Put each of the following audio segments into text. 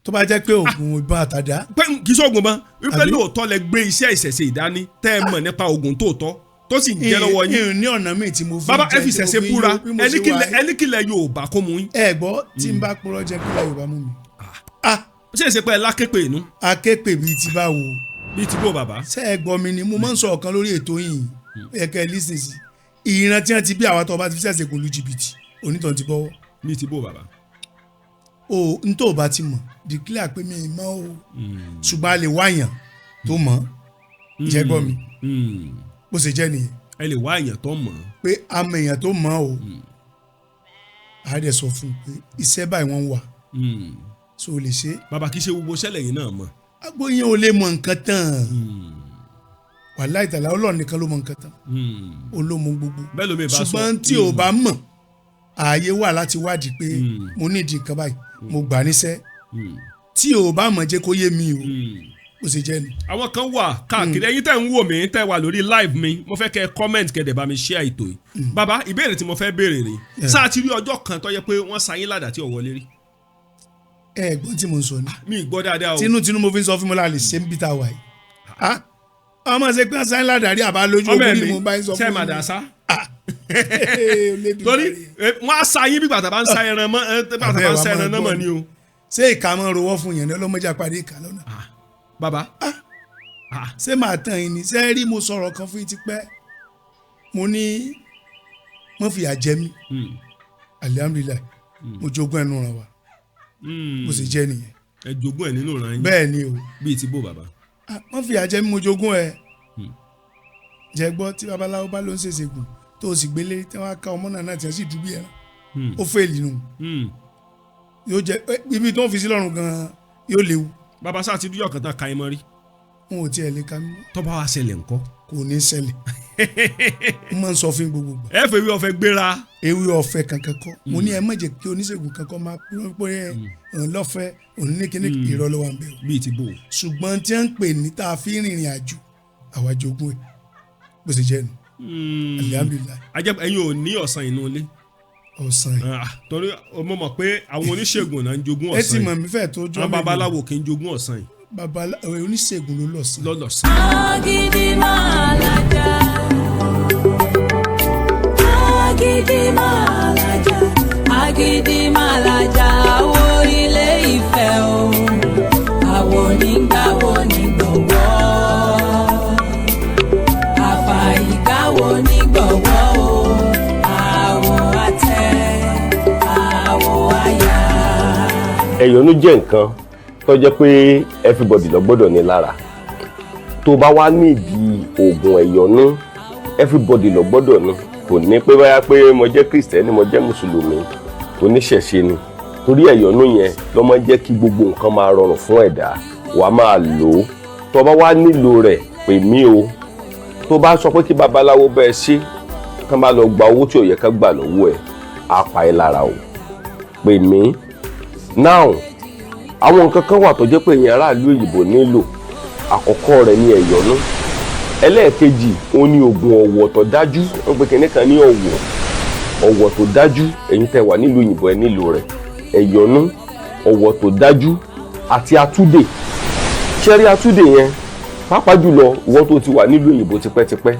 tó bá jẹ́ pé oògùn ìbọn àtàdá. pé kì í ṣe oògùn mọ́ wípé lóòótọ́ lẹ gbé iṣẹ́ ìṣẹ̀ṣe ìdání tẹ́ ẹ mọ̀ nípa oògùn tóòtọ́ tó sì ń jẹ́ lọ́wọ́ yín. ní ọ̀nà míì tí mo fi bàbá ẹ fi ìṣẹ̀ṣe búra ẹni kílẹ̀ Yorùbá kó mu yín. ẹ gbọ́ tí n bá purọ́ jẹ́ kílẹ̀ Yorùbá mú mi. ṣé èsè pé ẹ láképe inú. aképe bíi ti báwo. bíi ti bó bàbá. ṣé ẹ gbọ́ mi ni mo máa ń sọ ọ̀kan lórí ètò yìí ẹ kẹ́ ẹ lísìn sí ìran tí wọ́n ti bí àwọn tó bá ti fi ṣẹ̀ṣẹ̀ kò lu jìbìtì onítàn ti bọ́wọ́. bíi ti bó bàbá. o n tó o bá ti mọ̀ declare pé mi mọ̀ o ṣùgbọ́n a lè wáyàn tó mọ̀ jẹ́ gbọ́ mi bó ṣe jẹ́ nìyẹn. ẹ lè wá èèyàn tó mọ̀. pé àmọ́ èèyàn tó mọ̀ o a dẹ̀ sọ fún un pé iṣẹ́ báyìí wọ́n wà so o lè ṣe. bàbá kì í ṣe gbogbo ṣẹlẹ̀ yìí náà mọ̀. agbo yẹn ò lè mọ nǹkan tán wàláhì tàlá Ọlọ́run nìkan ló mọ nǹkan tán ó ló mọ gbogbo ṣùgbọ́n tí o bá mọ̀ ààyè wà láti wádìí pé mo nídìí nǹkan báyìí mo gbà níṣẹ́ tí o bá mọ̀ jẹ́ kó yé mi o ó sì jẹ́ ni. àwọn kan wà káàkiri ẹ̀yin tẹ́ ń wò mí tẹ́ wà lórí live mi mo fẹ́ kẹ́ comment kẹ́dẹ̀ bá mi share ètò yìí. bàbá ìbéèrè tí mo fẹ́ béèrè rè sáà ti rí ọjọ́ kan tó yẹ pé wọ́n sayín ládàá tí ò wọlé rí. ẹ gbọ́n tí mo ń sọ ni. mi gbọ́ dáadáa o. tinútinú mo fi ń sọ fún mi láàlè ṣé ń bí ta wà yìí. ọmọ ṣe pé sayín ládàá rí àbá lójú ogun ni mo bá ń sọ fún mi. sẹ́ẹ̀ máa dà sá. torí wọ́n á sayín bí bàtà bá ń sa ẹran mọ́ bàtà bá ń sa ẹran náà mọ́ ni o. ṣé ìka máa ń rowọ́ fún yẹn ní ọlọ́mọdé àpàdé ìka lọ́nà. bàbá. ṣé màá tàn yín ni ṣé rí mo sọ̀rọ̀ kan fún yín ti pẹ́ mo ní mo fìyà jẹ mí alihamudulilayi mo jogún ẹnu ràn wá bó ṣe jẹ́ nìyẹn. ẹ jogún ẹ nínú ràn yín. bẹ́ẹ̀ ni o. bíi ti bó bàbá. mo fìyà jẹ mí mo jogún ẹ jẹ gbọ́ tí babaláwo bá ló ń ṣèṣe gùn tó o sì gbélé tí wọ́n á ká ọmọ náà tí wọ́n sì dùbí ẹran ó fèèlì nù yóò jẹ ibi tó ń fi sí lọ́rùn gan-an yóò léwu. bàbá sáà ti dúyọ̀ kan tán ka ẹ mọ́ rí. n ò tiẹ̀ lè ka mi. tó bá wá ṣẹlẹ̀ ńkọ́. kò ní ṣẹlẹ̀ n máa ń sọ fún gbogbo gbà. ẹ fẹ́ ewé ọ̀fẹ́ gbéra. ewé ọ̀fẹ́ kankan kọ́ mo ní ẹ má jẹ́ kí oníṣègùn kankan máa pé lọ́fẹ̀ẹ́ òní ní kíní irọ́ ló wà ń bẹ̀ o. bíi ti bò. ṣùgbọ́n tí wọ́n ń pè ní tá a fi rìnrìn àjò àwa jogún ẹ̀ bó ṣe jẹ́ nu. alihamdulilayi. ajẹ́ ẹ̀yin ò ní ọ̀sán inú ilé. ọ̀sán yìí. torí mo mọ̀ pé àwọn oníṣègùn náà ń jogún ọ̀sán yìí. ẹ ti mọ̀ mí fẹ́ tó jọ́ àwọn babaláwo kì í jogún ọ̀sán yìí. babaláwo oníṣègùn ló lọ̀sán. lọ́lọ́sán. agídí máa lajà agídí máa lajà agídí máa lajà àwo ilé Ifẹ̀ o àwo nígbàwo nígbọ̀wọ́ àfàìkáwo nígbọ̀wọ́ o àwo àtẹ àwo àyà. ẹ̀yọ́nú jẹ́ nǹkan tó jẹ́ pé everybody ló gbọ́dọ̀ ní lára tó bá wá nídìí oògùn ẹ̀yọ́nú everybody ló gbọ́dọ̀ ní kò ní pé báyà pé mo jẹ́ kristẹni mo jẹ́ mùsùlùmí oníṣẹ̀ṣe ni torí ẹ̀yọ́nú yẹn ló máa jẹ́ kí gbogbo nǹkan máa rọrùn fún ẹ̀dá wàá máa lò ó tó bá wá nílò rẹ̀ pè mí o tó bá sọ pé kí babaláwo bẹ́ẹ̀ ṣe kán bá lọ gba owó tí ò yẹ ká gbà lọ́wọ́ ẹ̀ á pa ẹ́ lára o pè mí now àwọn nǹkan kan wà tó jẹ́ pé èèyàn aráàlú òyìnbó nílò àkọ́kọ́ rẹ̀ ní ẹ̀yọ́nú ẹlẹ́ẹ̀kejì òun ni oògùn ọ̀wọ̀ tó dájú wọ́n pe kìnìún kan ní ọ̀wọ̀ tó dájú ẹ̀yin tẹ́ wà nílùú òyìnbó ẹ nílò rẹ̀ ẹ̀yọ́nú ọ̀wọ̀ tó dájú àti atúdè ṣẹ́rí atúdè yẹn pàápàá jùlọ ìwọ́n tó ti wà nílùú òyìnbó tipẹ́tipẹ́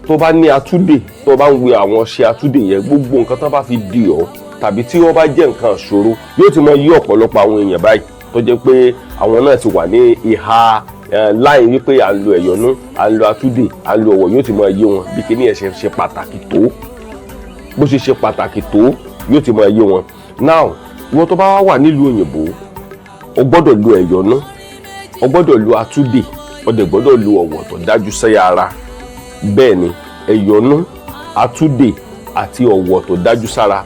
tó bá ní atúdè tó bá ń wé àwọn ọṣẹ atúdè yẹn gbogbo nǹkan tó bá fi dì ọ́ tàbí tí wọ́n bá jẹ́ nǹkan ìṣòro yóò ti mọ yí ọ̀pọ̀lọpọ̀ àwọn èèyàn báyìí tó jẹ́ pé àwọn náà ti wà ní ìhà láì wípé à ń lo ẹ̀yọ́nú à ń lo atúdè à ń lo ọ̀wọ̀ yóò ti mọ yé wọn bí kíní ẹ̀ ṣe pàtàkì tó bó ṣe pàtàkì tó yóò ti mọ yé wọn. now ìwọ tó bá wà nílùú òyìnbó o gbọ́dọ̀ lo ẹ̀yọ́nú o gbọ́dọ̀ lo atúdè o dẹ̀ gbọ́dọ̀ lo ọ̀wọ̀ tó dájú sẹ́yà ara bẹ́ẹ̀ ni ẹ̀yọ́nú atúdè àti ọ̀wọ̀ tó dájú sára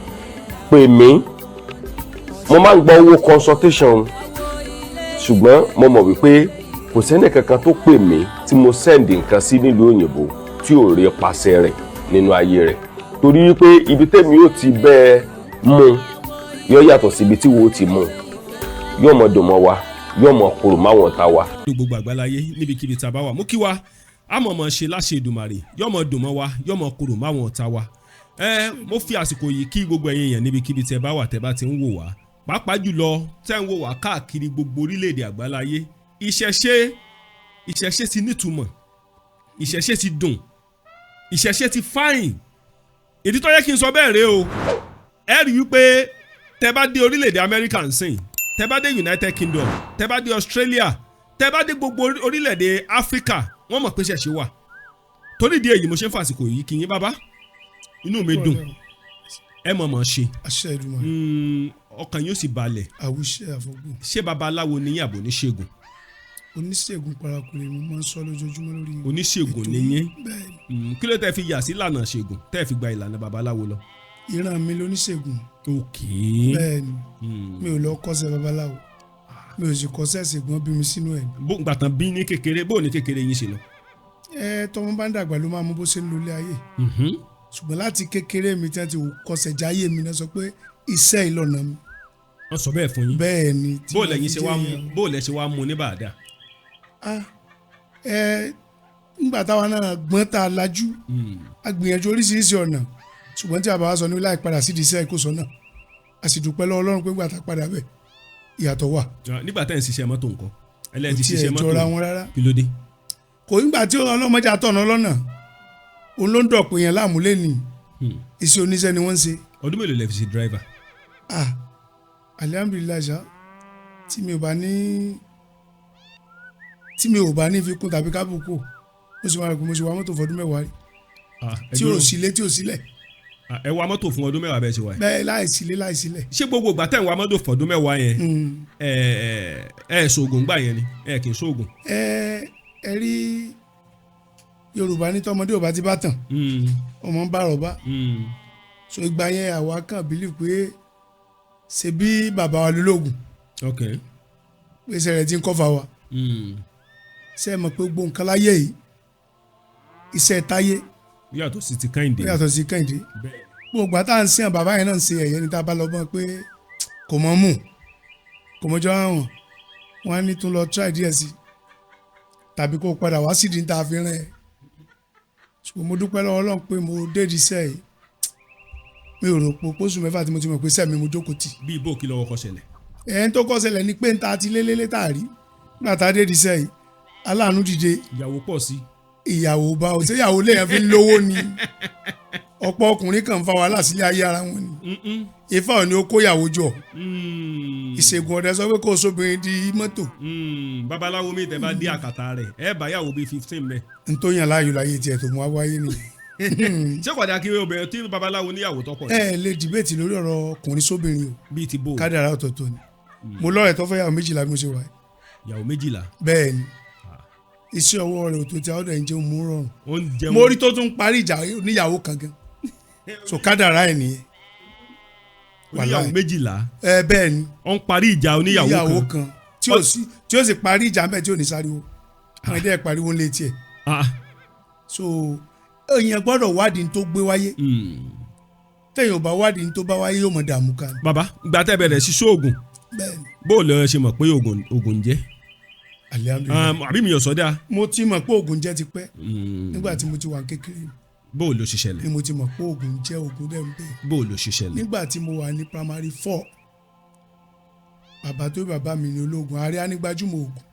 pè mí mo máa ń gba owó consultation ṣùgbọ́n mo mọ̀ wípé kò sẹ́ni kankan tó pè mí tí mo send nǹkan sí nílùú òyìnbó tí ò rí pàṣẹ rẹ̀ nínú ayé rẹ̀ torí wípé ibi tẹ́mi yóò ti bẹ́ẹ̀ mú yóò yàtọ̀ síbi tí wo ti mú yóò mọ̀ dùn mọ́ wa yóò mọ̀ kúrò máwọn ta wa. ní gbogbo àgbáláyé níbikíbi tá a bá wà mú kí wa a mọ̀ ṣe láṣẹ Èdùmàrè yóò mọ̀ dùn mọ́ wa yóò mọ̀ kúrò máwọn ta wa. mo fi àsìkò yìí kí gbogbo ẹ̀yin èèyàn níbikíbi tẹ́ bá wà tẹ́ bá ti ń wò wá pàápàá jùlọ tẹ́ ń wò wá káàkiri gbogbo orílẹ̀-èdè àgbáláyé ìṣẹ̀ṣe ti nítumọ̀ ìṣẹ̀ṣe ti dùn ìṣẹ̀ṣe ti fáìn ìdí tó yẹ kí n sọ bẹ́ẹ̀ rèé o ẹ rí wípé tẹ́ bá dé orílẹ̀-èdè Amẹ́ríkà ń sìn tẹ́ bá dé United Kingdom tẹ́ bá dé Australia tẹ́ bá dé gbogbo orílẹ̀-èdè Áfíríkà wọ́n mọ̀ pé ṣẹ̀ṣe wà torí ìdí èyí mo ṣe ń fàsìkò yìí kí yín bàbá inú mi dùn ẹ mọ̀ ṣe ọkàn yóò sì balẹ̀ àwùṣe àfọ̀gbọ́n ṣé babaláwo ni yín àbò oníṣègùn oníṣègùn parakùnrin mo máa ń sọ lójoojúmọ́ lórí oníṣègùn ni yín kí ló tẹ́ fi yà sí ìlànà ṣègùn tẹ́ fi gba ìlànà babaláwo lọ. ìran mi lóníṣègùn bẹ́ẹ̀ni mi ò lọ kọ́ṣẹ́ babaláwo mi ò sì kọ́ṣẹ́ ṣègùn bí mi sínú ẹ̀. gbàtàn bí ní kékeré bó ní kékeré yín ṣe lọ. tọmọ bá ń dàgbà ló máa mú bó ṣe ń lólé ayé ṣùgbọ́n láti kékeré mi tí wọ́n ti kọ́ṣẹ́ jáyé mi náà sọ pé iṣẹ́ ìlọ́nà mi. wọ́n sọ bẹ́ẹ̀ fún yín. bẹ́ẹ̀ ni. bó lẹ ṣe wá mú ní bàdà. nígbà táwa náà gbọ́n tá a lajú a gbìyànjú oríṣiríṣi ọ̀nà ṣùgbọ́n tí a bá wá sọ ní láì padà sídìí iṣẹ́ ìkóso náà a sì dúpẹ́ lọ́wọ́ Ọlọ́run pé gbà tá a padà bẹ̀ ìyàtọ̀ wà. nígbà tá ẹ̀ ń ṣiṣẹ́ mọ́tò nǹkan ẹlẹ́yìn ti ṣiṣẹ́ mọ́tò kò tiẹ̀ jọra wọn rárá. kí ló dé. kò nígbà tí ọlọ́mọdé àtọ̀nà lọ́nà òun ló ń dọ̀pọ̀ yẹn láàmú lẹ́nu iṣẹ́ oníṣẹ́ ni wọ́n ń ṣe. ọdún mélòó lẹ fi ṣe driver. alihamdulilayi sa tí mi ò bá ní fi kún tàbí kábùkù mo sì wá mọ́tò fọdún mẹ́wàá rí tí ò sílé tí ò sílẹ̀. ẹ wá mọ́tò fún ọdún mẹ́wàá bẹ́ẹ̀ ṣe wá yẹn. bẹ́ẹ̀ láìsílẹ̀. ṣé gbogbo ìgbà tẹ̀ ń wá mọ́tò fọdún mẹ́wàá yẹn ẹ ṣoògùn gbà yẹn ni ẹ kì í ṣoògùn. ẹ rí Yorùbá ní tọmọdé ò bá ti bá tàn ọmọ ń bá rọ̀bá so ìgbà yẹn àwa kàn bílí pé ṣe bí bàbá wa lólógùn pé ṣe rẹ̀ ti ń kọ́fà wa ṣe é mọ̀ pé gbogbo nǹkan láyé yìí iṣẹ́ táyé yàtọ̀ sí ti Kẹ́hìndé gbogbo àtà ń sìn bàbá yẹn náà ń ṣe ẹ̀yẹ ní tábà lọ́gbọ́n pé kò mọ̀ mú kò mọ̀jọ́ àwọn wọn á ní tún lọ try díẹ̀ sí tàbí kó padà wá sídìí ní ta fi rìn ẹ̀ ṣùgbọ́n mo dúpẹ́ lọ́wọ́ Ọlọ́run pé mo dédi iṣẹ́ yìí mi ò rò pé oṣù mẹ́fà tí mo ti mọ̀ pé sẹ́mi mo jókòó tì. bí ibò kí lọ́wọ́ kọ́ ṣẹlẹ̀. ẹ̀ẹ́n tó kọ́ ṣẹlẹ̀ ni pé ń ta àti lélẹ́lẹ́ tá a rí nígbà tá a dédi iṣẹ́ yìí aláàánú dìde. ìyàwó pọ̀ sí. ìyàwó bá o ṣé ìyàwó lèèyàn fi ń lówó ni ọ̀pọ̀ ọkùnrin kan ń fa wàhálà sílé ayé ara wọn ni ifá ò ní ó kó ìyàwó jọ ìṣègùn ọ̀dẹ sọ pé kó o sóbìnrin di mọ́tò. babaláwo mi tẹ bá dé àkàtà rẹ̀ ẹ bá yàwó bíi 15 mẹ́. n tó yàn láàyò láyé tiẹ̀ tó mú wá wáyé ni. ṣé kò dá kí obìnrin tí babaláwo níyàwó tọ́pọ̀. ẹ lè dìbẹ́tì lórí ọ̀rọ̀ ọkùnrin sóbìnrin o bíi ti bò kádàrá ọ̀tọ̀ọ̀tọ̀ ni mo lọ́rẹ̀ tó fẹ́ yàwó 12 bí mo ṣe wà. yàwó 12. bẹ́ẹ̀ ni iṣẹ́ ọwọ́ rẹ̀ òtò tí a ó dẹ̀ ń jẹun mú rọrùn mo rí tó tún parí ìjà oníyàwó kan gan so kádàrá ẹ̀ nìyẹn. oníyàwó 12. bẹ́ẹ̀ ni. ó ń parí ìjà oníyàwó kan tí ó sì parí ìjà mẹ́ẹ̀ tí ò ní sáriwo àwọn ẹ̀dẹ́ pariwo ń létí ẹ̀. so èèyàn gbọ́dọ̀ wádìí ní tó gbé wáyé téèyàn ò bá wádìí ní tó bá wáyé yóò mọ̀ dààmú kan. bàbá ìgbà tẹ́ bẹ̀rẹ̀ sí sóògùn bó o lọ ṣe mọ̀ pé oògùn jẹ́. àbí mi ò sọ dáa. mo ti mọ̀ pé oògùn jẹ́ ti pẹ́ nígbà tí mo ti wà kékeré. bó o lọ ṣe ṣẹlẹ̀. ni mo ti mọ̀ pé oògùn jẹ́ oògùn dẹ̀ ń bẹ̀. bó o lọ ṣe ṣẹlẹ̀. nígbà tí mo wà ní primary 4 bàbá tó bàbá mi ní ológun ààrẹ anígbájúmọ̀ oògùn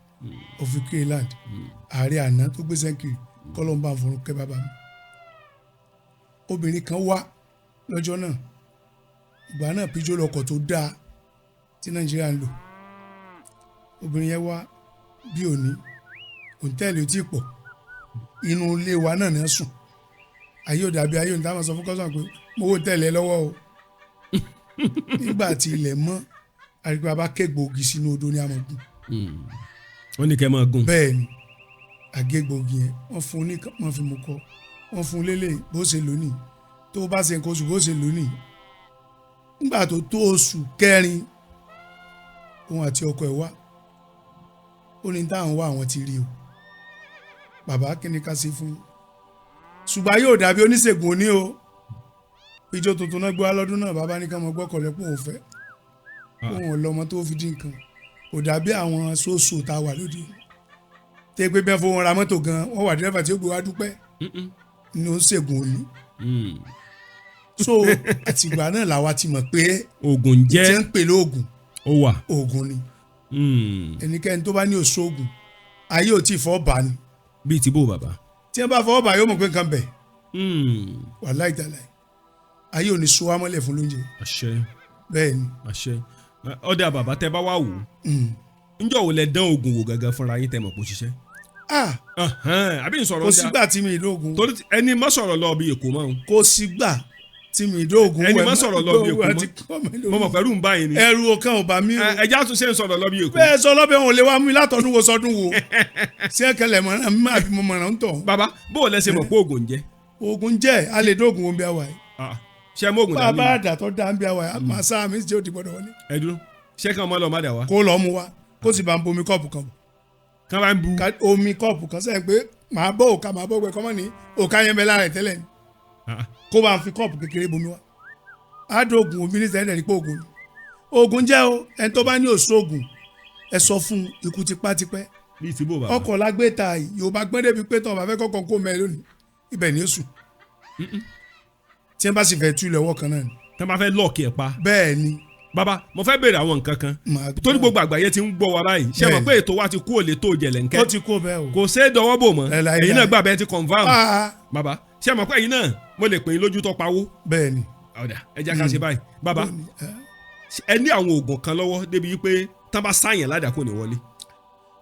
of Ireland ààrẹ àná tó gbé sẹ́ńkìrì kọ́lọ́mbà fún kẹ́ bàbá mi. obìnrin kan wá lọ́jọ́ náà ìgbà náà píjọ́ lọkọ̀ tó dáa tí Nàìjíríà ń lò obìnrin yẹn wá bí òní òǹtẹ̀lì ò tí ì pọ̀ inú ilé wa náà ní sùn ayé òde àbí ayé òní táwọn sọ fún kọ́sán pé mo wò tẹ̀lé lọ́wọ́ o nígbà tí ilẹ̀ mọ́ àrígbà bá kẹ́gbòógì sínú odò ní amọ̀gùn. wọ́n ní kẹ́ máa gùn. bẹ́ẹ̀ ni àgégbòógì yẹn wọ́n fún un ní wọ́n fi mú kọ́ wọ́n fún un lélẹ̀ bó ṣe lónìí tó bá ṣe nǹkan oṣù bó ṣe lónìí nígbà tó tó oṣù kẹrin òun àti ọkọ ẹ̀ wá ó ní táwọn wá àwọn ti rí o bàbá kí ni ká ṣe fún yín ṣùgbọ́n yóò dàbí oníṣègùn òní o ìjọ tuntun náà gbé wá lọ́dún náà bàbá ní ká mọ gbọ́kànlé pé òun fẹ́ òun ọlọ́mọ tó fi dín nǹkan kò dàbí àwọn sóòsò tá a wà lóde tẹ́ pé bẹ́ẹ̀ fowó ra mọ́tò gan wọ́n wà dírẹ́fà tí ó gbé wá dúpẹ́ ní oníṣègùn òní so àtìgbà náà làwa ti mọ̀ pé oògùn jẹ́ tí ń pè lóògùn ó wà oògùn ni ẹnikẹ́ni tó bá ní òṣoògùn ayé ò tí ì fọ́ bá ni. bíi ti bó bàbá. tí wọ́n bá fọwọ́ bá yóò mọ̀ pé nǹkan bẹ̀. wàláhì tàláhì ayé ò ní so wá mọ́lẹ̀ fún lóúnjẹ. àṣẹ. bẹ́ẹ̀ ni. àṣẹ. ọ̀dà bàbá tẹ bá wà wò ńjọ́ wo lẹ dán oògùn wò gángan fúnra yín tẹ mọ̀ pé ó ṣiṣẹ́. àbí n sọ̀rọ̀ kò sígbà tí mi ì lóògùn. torí ẹni má sọ̀rọ̀ lọ bí èkó mọ́. kò sígbà tí mi ì lóògùn. ẹni má sọ̀rọ̀ lọ bí èkó mọ́. mo mọ̀ pẹ̀lú ń bá yín ni. ẹrù ọkàn ò bá mi o. ẹja tún ṣe ń sọ̀rọ̀ lọ bí èkó. bẹ́ẹ̀ sọ lọ́bẹ̀ wọn ò lè wá mú mi látọ̀dún wo sọdún wo. ṣé ẹkẹlẹ̀ mọ̀ràn mi máa fi mọ̀ mọ̀ràn ń tọ̀. bàbá bó o lẹ ṣe mọ̀ pé oògùn ń jẹ́. oògùn jẹ́ a lè dóògùn omi àwà yìí. ṣé mo oògùn dání. bàbá àdàtọ̀ dá ń bí àwà yìí màá sáà mi jẹ́ òdì gbọ́dọ̀ wọlé. ẹ dúró ṣé kàn mọ́ lọ má dà wá. kó lọ mú wa kó sì bá ń bomi kọ́ọ̀pù kan. kàn bá ń bu. omi kọ́ọ̀pù kan sẹ́yìn pé màá bọ́ òkà màá bọ́ gbẹ kọ́mọ́ ní òkà yẹn bẹ lára ẹ̀ tẹ́lẹ̀ ni. kó bá ń fi kọ́ọ̀pù kékeré bomi wa. àdóògùn omi ní sẹ́yìn rí pé oògùn ni. oògùn jẹ́ o ẹni tó bá ní òṣoògùn ẹ sọ fún ikú tipátipẹ́. bíi ti bó bàbá. ọkọ̀ lágbèta Yorùbá gbọ́n débi pé tọ́ bàbá kọ́kọ́ kó mẹ́ lónìí ibẹ̀ ni ó sùn. tí wọ́n bá sì fẹ́ tú ilẹ̀ ọwọ́ kan náà ni. tí wọ́n bá fẹ́ lọ́ọ̀kì ẹ̀ pa. bẹ́ẹ̀ ni. bàbá mo fẹ́ béèrè àwọn nǹkan kan torí gbogbo àgbáyé ti ń gbọ́ wa báyìí ṣé mo pé ètò wa ti kú òlé tó jẹ̀lẹ̀ ńkẹ́. ó ti kó bẹ́ẹ̀ o. kò ṣeé dọwọ́ bò mọ́ ẹ̀yin náà gbà bẹ́ẹ̀ ti confam. bàbá ṣé mo pé ẹ̀yin náà mo lè pè é lójú tó pawó. bẹ́ẹ̀ ni. ọ̀dà ẹ jẹ́ ká ṣe báyìí bàbá ẹ ní àwọn oògùn kan lọ́wọ́ débi pé tán bá sáyẹn ládàá kò ní wọlé.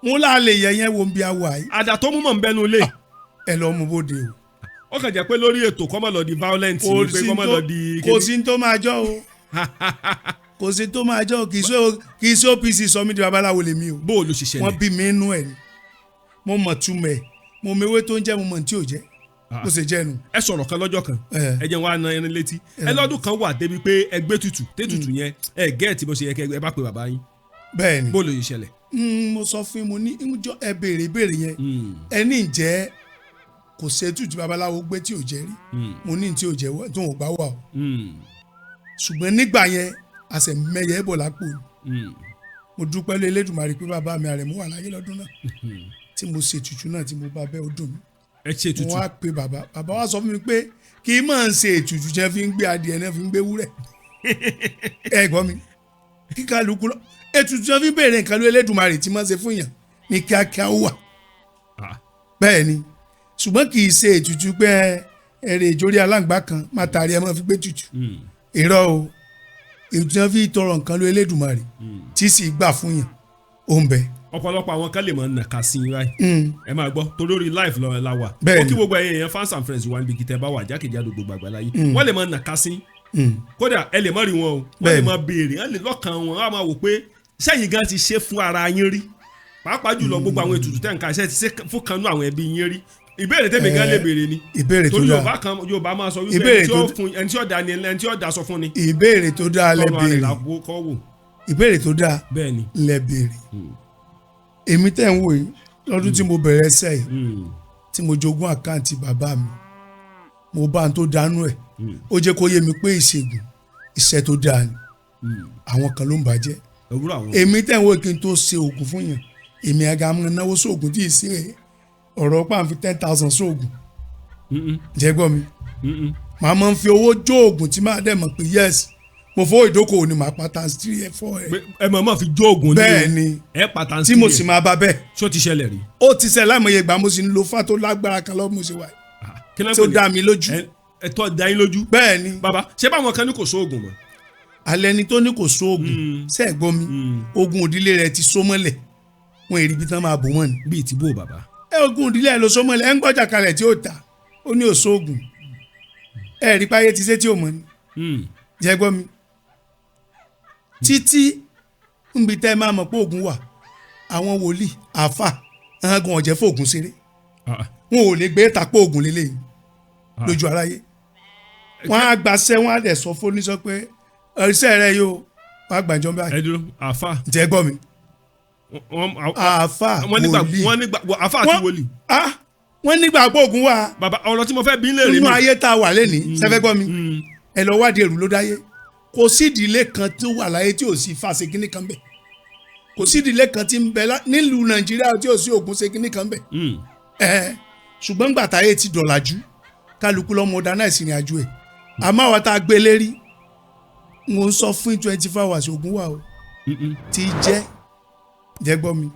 wọn là lè yẹ yẹn wo bí a wà yìí. àdà tó mú mọ̀ ń bẹnu lé. ẹ lọ mú bóde o. ó kàn jẹ́ pé lórí ètò kọ́mọ lọ di violent ni pé kọ́mọ lọ di. kò sí tó máa jọ o kò sí tó máa jọ kì í sí OPC sọ mí di babaláwo lèmi o. bó o ló ṣiṣẹ́ ni. wọ́n bí mi inú ẹ̀ ni mo mọ̀ túmọ̀ ẹ̀ mo mewé tó ń jẹ́ mo mọ̀ tí ò jẹ́ bó ṣe jẹ́ nu. ẹ sọ̀rọ̀ kan lọ́jọ́ kan ẹ jẹ́ wọn á na ẹni létí ẹ lọ́dún kan wà débi pé ẹgbẹ́ tutù tètùtù yẹn ẹ gẹ́ẹ̀tì bó ṣe yẹ kẹ́ ẹ bá pe bàbá yín. bẹ́ẹ̀ ni bó ló yìí ṣẹlẹ̀. mo sọ fún mo ní ẹ béèrè yẹn ẹ ní ìjẹ́ kò ṣètù tí babaláwo gbé tí ò jẹ́ rí mo ní tí ò jẹ́ tó ò bá wà o ṣùgbọ́n nígbà yẹn àṣẹ mẹ́yẹ bọ̀ lápò mo dúpẹ́ lé Elédùmarè pé bàbá mi Àrẹ̀mú wà láyé lọ́dún náà tí mo ṣe ètùtù náà tí mo bá bẹ́ ó dùn mí. ẹ ṣe ètùtù. mo wá pe bàbá wa sọ fún mi pé kì í máa ń ṣe ètùtù jẹ́ fi ń gbé adìẹ náà fi ń gbé wúrẹ́ ẹ gbọ́ mi kíkálukú lọ ètùtù jẹ́ fi ń béèrè nǹkan ló Elédùmarè tí máa ń ṣe fún yàn ní kíákíá ó wà bẹ́ẹ̀ ni ṣùgbọ́n kì í ṣe ètùtù pé ẹ̀rẹ̀ ìjórí aláǹgbá kan máa tàrí ẹ máa fi gbé tutù irọ́ o ètùtù jẹ́ fi tọrọ nǹkan ló Elédùmarè tí sì gbà fún yàn ó ń bẹ. ọ̀pọ̀lọpọ̀ àwọn kan lè mọ̀ nàka sí i báyìí ẹ máa gbọ́ torí orí live lọ la wà ó kí gbogbo ẹ̀yin fans and friends wa níbi kìtẹ́ bá wà jákèjádò gbogbo àgbáláyé wọ́n lè mọ̀ nàka sí i kódà ẹ lè mọ̀ rí wọn o wọ́n lè mọ̀ béèrè wọ́n lè lọ́kàn wọn wọ́n á máa wò pé sẹ́yìn gan ti ṣe fún ara yín rí pàápàá jùlọ gbogbo àwọn ètùtù tẹ̀ ń ka ṣe ti ṣe fún kanú àwọn ẹbí yín rí ìbéèrè tèmi gan lè béèrè ni ìbéèrè tó dáa torí Yorùbá máa sọ wípé ẹni tí ó dá ni ẹni tí ó dá sọ fún ni ìbéèrè tó dáa lẹ béèrè ìbéèrè tó dáa lẹ béèrè èmi tẹ̀ ń wò yìí lọ́dún tí mo bẹ̀rẹ̀ ẹsẹ̀ yìí tí mo jogún àkáǹtì bàbá mi mo bá ń tó dánú ẹ̀ ó jẹ́ kó yé mi pé ìṣègùn iṣẹ́ tó dáa ni àwọn kan ló ń bàjẹ́ èmi tẹ̀ ń wò kí n tó ṣe oògùn fún yàn èmi àga mọ́ náwó sóògùn tí ì sí rẹ̀ ọ̀rọ̀ pàǹfì 10,000 sóògùn jẹ́ gbọ́ mi màá máa ń fi owó jó oògùn tí máa dẹ̀ mọ̀ pé yes mo fowó ìdókòwò ni màá pa times 3 4 ẹ̀. ẹ mọ̀ mọ̀ fi jó oògùn ní bẹ́ẹ̀ ni ẹ pa times 3 tí mo sì máa bá bẹ́ẹ̀. ṣó ti ṣẹlẹ̀ rí. ó ti ṣẹlẹ̀ láìmọye ìgbà mo sì ń lo fá tó lágbára kan lọ́wọ́ mo ṣe wà yìí tó dá mi lójú. ẹ tọ́ da yín lójú. bẹ́ẹ̀ ni. bàbá ṣé báwọn kan ní kò sóògùn mọ́. alẹ́ ni tó ní kò sóògùn sẹ́ẹ̀gbọ́n mi ogun òdílé rẹ̀ ti só mọ́lẹ̀ wọn èrì bí tán máa bò wọ́n ni. bíi ti bó bàbá. ogun òdílé ẹ̀ ló só mọ́lẹ̀ ẹ̀ ń gbọ́jà kalẹ̀ tí ó ta ó ní òṣoògùn ẹ̀ rí páyé ti ṣe tí ò mọ́ ni. jẹ́ gbọ́ mi títí nbi tẹ́ máa mọ̀ pé oògùn wà àwọn wòlíì àáfà ẹ̀hángan ọ̀jẹ̀ fóògùn ṣeré wọn ò lè gbé tàpọ̀ oògùn lélẹ́yìn lójú aráyé wọn á gbàṣẹ wọn á dẹ̀ sọ fún oníṣọ́ pé iṣẹ́ rẹ yóò wọn á gbàjọ́ báyìí. ẹ dúró àáfà. jẹ́ gbọ́ mi. àáfà wòlíì àáfà àti wòlíì. wọ́n nígbà pé oògùn wà. bàbá ọ̀rọ̀ tí mo fẹ́ bí ń lè rí mi. nínú ayé tá a wà lẹ́nìí sẹ́fẹ́ gbọ́ mi ẹ lọ wádìí èrú ló dáyé kò sí ìdílé kan tó wà láyé tí ò sí fa ṣe kíní kan bẹ̀ kò sí ìdílé kan tí ń bẹ nílùú Nàìjíríà tí ò sí oògùn ṣe kíní kan bẹ̀ ṣùgbọ́n gbà táyé ti dọ̀làjú kálukú lọ́mọ modernize ìrìn àjò ẹ̀ àmọ́ àwọn tá a gbé lérí mo ń sọ fún 24 hours oògùn wà o tí jẹ́ jẹ́gbọ́ mi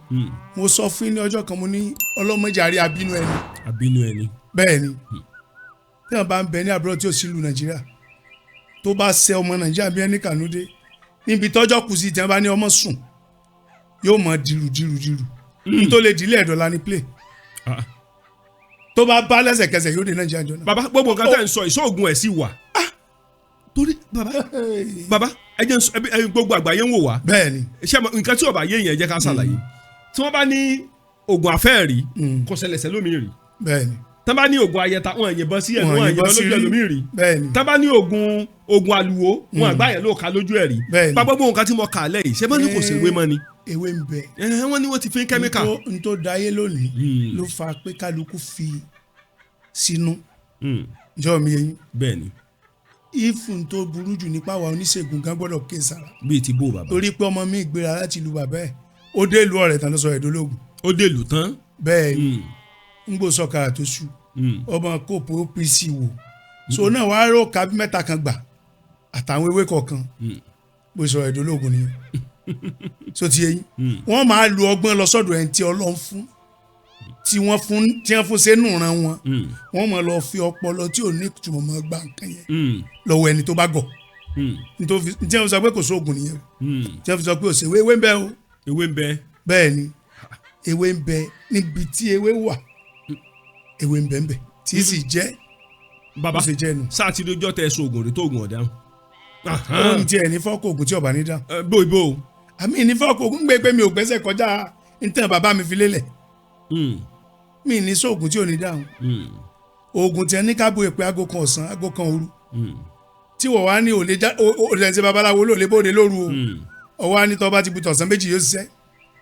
mo sọ fún ní ọjọ́ kan mo ní ọlọ́mọdé àrí abínú ẹni bẹ́ẹ̀ ni tí wọ́n bá ń bẹ ní àbúrò tí ò sí ìlú Nàìjíríà tó bá ṣe ọmọ Nàìjíríà bí ẹni kànúdé níbi tọ́jọ́ kù sí tí wọ́n bá ní ọmọ sùn yóò mọ dìrù tó lè dìlé ẹ̀dọ́là ní play tó bá bá lẹ́sẹ̀kẹsẹ̀ yóò dé Nàìjíríà jọ náà. baba gbogbo nǹkan tẹ́ ń sọ ìṣòògùn ẹ̀ sì wà torí baba ẹ gbogbo àgbáyé ń wò wá. bẹ́ẹ̀ni. ṣé nǹkan tí ó bá yé yẹn jẹ́ ká ṣàlàyé tí wọ́n bá ní oògùn àfẹ́ẹ̀rí kò ṣẹlẹ̀ sẹ́lómi rí. bẹ́ẹ̀ni. tí wọ́n bá ní oògùn ayẹta wọn yìnbọn sí ẹ̀ wọn yìnbọn lójú ẹlòmí rí. bẹ́ẹ̀ni. tí wọ́n bá ní oògùn àlùwò wọn àgbá yẹn ló ka lójú ẹ̀ rí. bẹ́ẹ̀ni. bá gbogbo nǹkan tí mo kà lẹ́yìn ṣé bá ní kò sí ewé mọ́ ni. ewé ń bẹ. wọ́n ní wọ́n ti fi kẹ́míkà. n tó dayé lónìí ló fa pé kálukú fi sínú. jọ́ mi yẹn. bẹ́ẹ̀ni. ìfún tó burú jù nípa àwọn oníṣègùn gan gbọ́dọ̀ ké sára. bíi ti bó bàbá. torí pé ọmọ mi gbéra láti ìlú bàbá ẹ̀ ó dé ìlú ọ̀rẹ́ tán ló sọ ẹ̀dọ́lógún. ó dé ìlú tán. bẹ́ẹ̀ ni ń gbó sọ̀kàrà tó ṣù ọmọ kóòpù OPC wò so náà wàá rò kábí mẹ́ta kan gbà àtàwọn ewé kọ̀ọ̀kan bó sọ ẹ̀dọ́lógún nìyẹn so ti yẹn wọ́n máa lu ọgbọ́n lọ sọ́dọ̀ ẹni tí Ọlọ́run fún tí wọ́n fún sẹ́nu ran wọn wọ́n máa lọ fi ọpọlọ tí ò ní ìtumọ̀ máa gba nǹkan yẹn lọ́wọ́ ẹni tó bá gọ̀ tí wọ́n sọ pé kò sóògùn nìyẹn tí wọ́n sọ pé òsèwé ewé ń bẹ o ewé ń bẹ bẹ́ẹ̀ ni ewé ń bẹ níbi tí ewé wà ewé ń bẹ ń bẹ tí sì jẹ́ baba sáà tí lójọ́ tẹ sóògùn rí tóògùn ọ̀daràn. ohun tí ẹ̀ ní fọ́ọ̀kọ̀ ògùn tí ọ̀bà ní dá. bó àmì ní fọ́ọ̀kọ̀ ògùn gbé pé mi ò gbẹ́sẹ̀ kọjá nítorí bàbá mi fi lélẹ̀ mi ní sóògùn tí ò ní dáhùn oògùn tí ẹ ní kábò èpè aago kan ọ̀sán aago kan òru tí wọ́n wá ní òlẹ̀ ṣe babaláwo ló lè bóde lóru o ọwọ́ á ní tọ́ bá ti butọ̀ ọ̀sán méjì yóò ṣiṣẹ́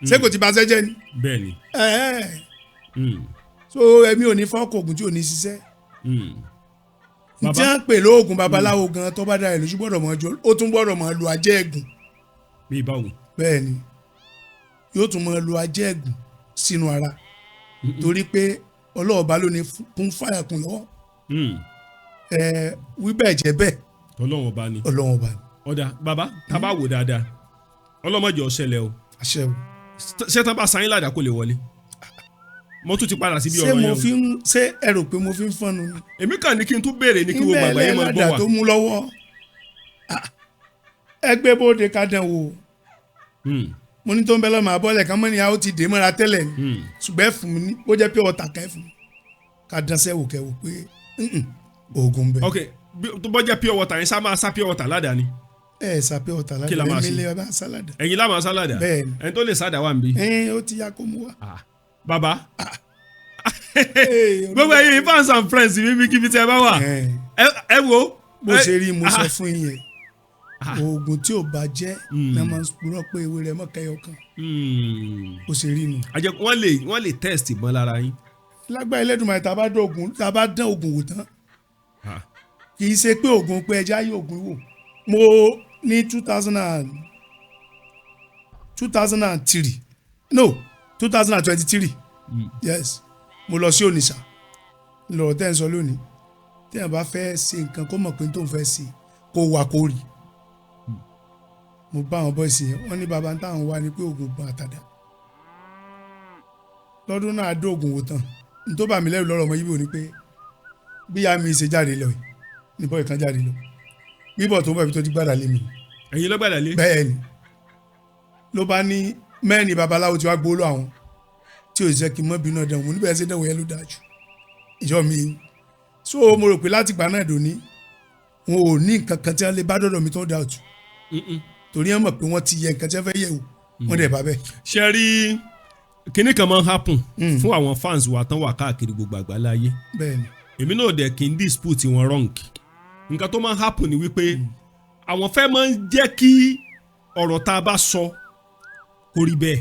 ṣé kò ti bá ṣẹ́jẹ́ ni. bẹ́ẹ̀ni. so ẹ̀mí ò ní fọ́ọ̀kọ̀ ògùn tí ò ní ṣiṣẹ́ tí wọ́n pè lóògùn babaláwo gan tó bá dára lójú gbọ́dọ̀ mọ́ ó tún gbọ́dọ̀ mọ́ lu ajẹ́ ẹ̀gùn. bí báwo. bẹ́ẹ̀ni yóò tún mọ́ lu ajẹ́ ẹ̀gùn sínú ara torí pé ọlọ́ọ̀bá ló ní kún fàyà kún lọ́wọ́ wíbẹ̀ jẹ́ bẹ́ẹ̀ ọlọ́wọ̀n ọba ni ọ̀dà bàbá tá a bá wò dáadáa ọlọ́mọdé ọ̀ṣẹlẹ̀ o ṣé tá a bá sáyìn ládàá kò lè wọlé mo tún ti padà síbi ọ̀rọ̀ yẹn ṣé ẹ rò pé mo fi ń fọ́nu ni. èmi kàn ní kí n tún béèrè ní kí wo gbàgbà yẹn máa gbọ́ wa. ìbẹ̀rẹ̀ ládàá tó mú lọ́wọ́ ẹgbẹ́ bóde ká dán wò mo ní tó ń bẹ lọ́mọ abọ́lẹ̀ kan mọ́ ni a ó ti dè mọ́ra tẹ́lẹ̀ ni ṣùgbọ́n fún mi ní ó jẹ́ pé ọ̀tà kan fún mi ká dán sẹ́wò kẹ́wò pé oògùn bẹ́ẹ̀. ok tó bọ́ jẹ́ pure water yẹn sá máa sá pure water ládàá ni. sá pure water ládàá èmi lè bá sálàdà. ẹ̀yin lá máa sálàdà bẹ́ẹ̀ni ẹni tó lè sádà wà níbí. ó ti yá kó mú wa. bàbá gbogbo ẹ̀yin fans and friends mi kíbi tí ẹ bá wà ẹ wo. bó ṣe rí mo sọ fún yín oògùn tí ò bá jẹ́ náà máa ń purọ́ pé ewé rẹ̀ mọ́ kẹyọ kan bó ṣe rí nu. àjẹ wọ́n lè test ìbọn lára yín. lágbára Ẹlẹ́dùmarè tá a bá dán oògùn wò tán kì í ṣe pé oògùn pé ẹja yóò oògùn wò mo ní 2023 yes mo lọ sí Onitsha lọ́rọ̀ tẹ́ ń sọ lónìí tí a bá fẹ́ ṣe nǹkan kó mọ̀ pé tó ń fẹ́ ṣe kó wà kó rí mo bá àwọn bọ́ọ̀sì yẹn wọ́n ní baba táwọn wá ní pé oògùn gbọ́n àtàdá lọ́dún náà dó oògùn wò tán ní tó bá mi lẹ́rù lọ́rọ̀ ọmọ yìí bò ní pé bí ya mi ṣe jáde lọ yìí ní bọ́ọ̀ kan jáde lọ bíbọ̀ tó ń bọ̀ ibi tó ti gbàdá lé mi. ẹ̀yin ló gbàdá lé. bẹ́ẹ̀ ni ló bá ní mẹ́rin babaláwo tí wàá gbóòlò àwọn tí ò jẹ́ kí n mọ́ bínú ọ̀dẹ̀ wọn níbẹ̀ ṣe dẹ̀wọ̀ yẹn ló dájú ìjọ mi so mo rò pé láti gbà náà dòní wọn ò ní nǹkan kan tí wọ́n lè bá dọ̀dọ̀ mi tó ń dà ọ̀tún torí wọ́n mọ̀ pé wọ́n ti yẹ nǹkan tí wọ́n fẹ́ yẹ̀ wò wọ́n dẹ̀ bá bẹ́ẹ̀. ṣe rí kinní kan máa ń happen fún àwọn fans wa tán wà káàkiri gbogbo àgbáláyé bẹ́ẹ̀ni èmi náà dẹ̀ kí n dispute wọn wrong nǹkan tó máa ń happen ni wípé àwọn fẹ́ máa ń jẹ́ kí ọ̀rọ̀ tá a bá sọ kó rí bẹ́ẹ̀.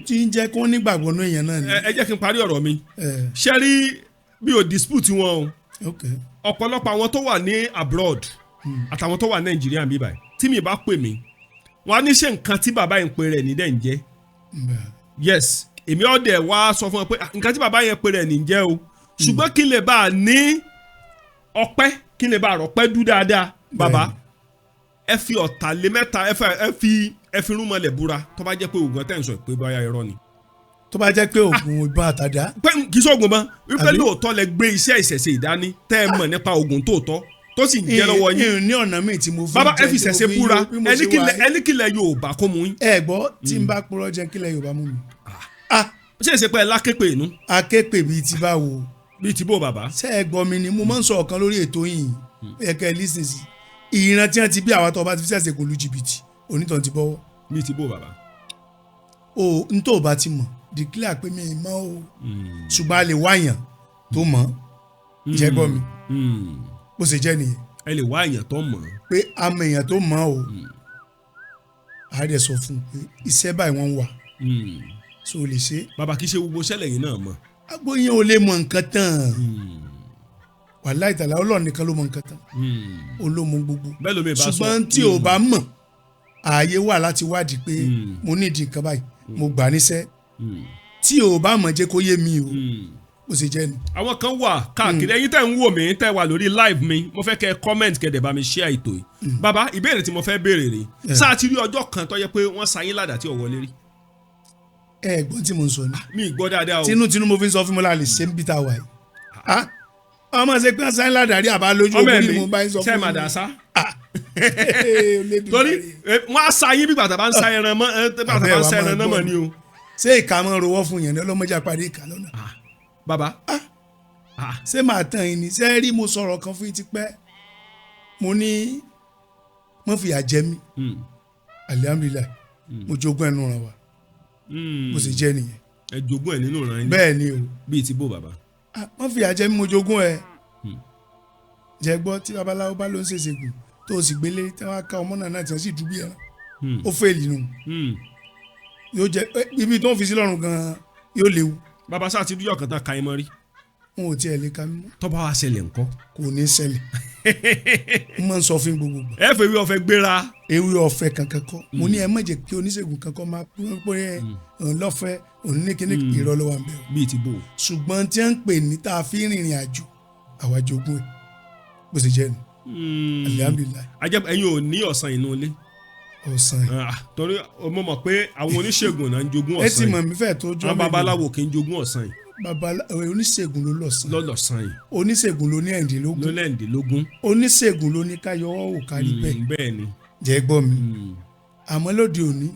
tí ń jẹ́ kó nígbàgbọ́ ní èèyàn náà ni. ẹ jẹ́ kí n parí ọ̀rọ̀ mi ṣe rí bí o dispute wọn o ọ̀pọ̀lọpọ̀ àwọn tó wà ní abroad àtàwọn tó wà ní Nàìjíríà bí báyìí tí mi bá pè mí wọn á ní ṣe nǹkan tí bàbá yẹn pè rẹ̀ ní dẹ̀ ń jẹ́ yes èmi ọ̀dẹ̀ wá sọ fún ọ pé nǹkan tí bàbá yẹn pè rẹ̀ ní jẹ́ o ṣùgbọ́n kí n lè bá a ní ọpẹ́ kí n lè bá a rọpẹ́ dú dáadáa bàbá ẹ fi ọ̀tàlémẹ́ta ẹ fi rúmọlẹ̀ búra tó bá jẹ́ pé oògùn tẹ́ ń sọ pé báyà irọ́ ni. tó bá jẹ́ pé oògùn ìbọn àtàdá. kì í sọ oògùn mọ́ wípé lóòótọ́ lẹ gbé iṣẹ́ ìṣẹ̀ṣe ìdání tẹ́ ẹ mọ̀ nípa oògùn tóòtọ́ tó sì ń jẹ́ lọ́wọ́ yín. ní ọ̀nà míì tí mo fi bàbá ẹ fi ìṣẹ̀ṣe búra ẹni kílẹ̀ Yorùbá kó mu yín. ẹ gbọ́ tí n bá purọ́ jẹ́ kílẹ̀ Yorùbá mú mi. ṣé èsè pé ẹ láképe inú. aképe bíi ti báwo. bíi ti bó bàbá. ṣé ẹ gbọ́ mi ni mo máa ń sọ ọ̀kan lórí ètò yìí ẹ kẹ́ ẹ lísìn sí ìran tí wọ́n ti bí àwọn tó bá ti fi ṣẹ̀ṣẹ̀ kò lu jìbìtì onítàn ti bọ́wọ́. bíi ti bó bàbá. o n tó o bá ti mọ̀ declare pé mi mọ̀ o ṣùgbọ́n a lè wáyàn tó mọ̀ jẹ́ gbọ́ mi bó ṣe jẹ́ nìyẹn. ẹ lè wá èèyàn tó mọ̀. pé àmọ́ èèyàn tó mọ̀ o a rẹ̀ sọ fún un pé iṣẹ́ báyìí wọ́n ń wà so o lè ṣe. bàbá kì í ṣe gbogbo ṣẹlẹ̀ yìí náà mọ̀. agbo yẹn ò lè mọ nǹkan tán wàláhì tàlá Ọlọ́run nìkan ló mọ nǹkan tán olómọ gbogbo ṣùgbọ́n tí o bá mọ̀ ààyè wà láti wádìí pé mo nídìí nǹkan báyìí mo gbà níṣẹ́ tí o bá mọ̀ jẹ́ kó yé mi o bó ṣe jẹ́ ni. àwọn kan wà káàkiri ẹ̀yin tẹ́ ń wò mí tẹ́ wà lórí live mi mo fẹ́ kẹ́ comment kẹ́dẹ̀ bá mi share ètò yìí bàbá ìbéèrè tí mo fẹ́ béèrè rè sáà ti rí ọjọ́ kan tó yẹ pé wọ́n sayín ládàá tí ò wọlé rí. ẹ gbọ́n tí mo ń sọ ni. mi gbọ́ dáadáa o. tinútinú mo fi ń sọ fún mi láàlè ṣé ń bí ta wà yìí. ọmọ ṣe pé sáyẹn ládàrí àbá lójú ogun ni mo bá ń sọ fún mi. ṣé màdà sá. torí wọ́n á sayín bí bàtà bá ń sa ẹran mọ́ bàtà bá ń sa ẹran náà mọ́ ni o. ṣé ìka mọ́ rowọ́ fún yẹn ní ọlọ́mọdé àpàdé ìka lọ́nà. bàbá. ṣé màá tàn yín ni ṣé rí mo sọ̀rọ̀ kan fún yín ti pẹ́ mo ní mo fìyà jẹ mí alihamudulilayi mo jogún ẹnu ràn wá bó ṣe jẹ́ nìyẹn. ẹ jogún ẹ nínú ìran yín. bẹ́ẹ̀ ni o. bíi ti bó bàbá. wọ́n fìyà jẹ mí mo jogún ẹ jẹ gbọ́ tí babaláwo bá ló ń ṣèṣègùn tó o sì gbélé tí wọ́n á ká ọmọ náà tí wọ́n sì dúbí ẹran ó fèèlì nù yóò jẹ ibi tó ń fi sí lọ́rùn gan-an yóò léwu. bàbá sáà ti dúyọ̀ kan tán ka ẹ mọ́ rí. n ò tiẹ̀ lè ka mi mọ́. tọ́ba wa ṣẹlẹ̀ ńkọ́. kò ní ṣẹlẹ̀ n máa ń sọ fún gbogbo gbà. ẹ fẹ́ ewé ọ̀fẹ́ gbéra. ewé ọ̀fẹ́ kankan kọ́ mo ní ẹ má jẹ́ kí oníṣègùn kankan máa pé lọ́fẹ̀ẹ́ òní ní kíní irọ́ ló wà ń bẹ̀ o. bíi ti bò. ṣùgbọ́n tí wọ́n ń pè ní tá a fi rìnrìn àjò àwa jogún ẹ̀ bó ṣe jẹ́ nu. alihamdulilayi. ajẹ́ ẹ̀yin ò ní ọ̀sán inú ilé. ọ̀sán yìí. torí mo mọ̀ pé àwọn oníṣègùn náà ń jogún ọ̀sán yìí. ẹ ti mọ̀ mí fẹ́ tó jọ́ àwọn babaláwo kì í jogún ọ̀sán yìí. oníṣègùn ló lọ̀sán. lọ́lọ́sán yìí. oníṣègùn ló ní ẹ̀ǹdínlógún. ló lẹ́ǹdínlógún. oníṣègùn ló ní káyọ̀wọ́ wò kárí bẹ́ẹ̀. bẹ́ẹ̀ ni. jẹ́ gbọ́ mi. àmọ́ lóde òní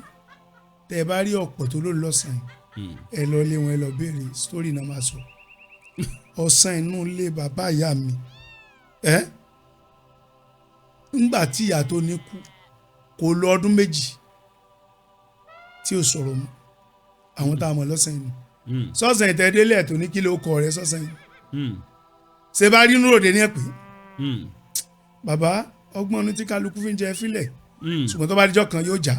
tẹ́ ẹ bá rí ọ̀pọ̀ tó ló lọ́sàn yìí ẹ lọ lé wọn ẹ lọ béèrè sítórì náà máa sọ. ọ̀sán inú ilé bàbá ìyá mi ńgbà tí ìyá tó ní kú kò lọ ọdún méjì tí ò sọ̀rọ̀ mọ́ àwọn tá a mọ̀ lọ́sàn yìí sọ́sàn ìtẹ́délẹ̀ tó ní kí ló kọ rẹ sọ́sàn yìí ṣe bá rí núròdé ní ẹ̀pẹ́ bàbá ọgbọ́n ọdún tí kálukú fi ń jẹ fílẹ̀ ṣùgbọ́n tó bá díjọ́ kan yóò já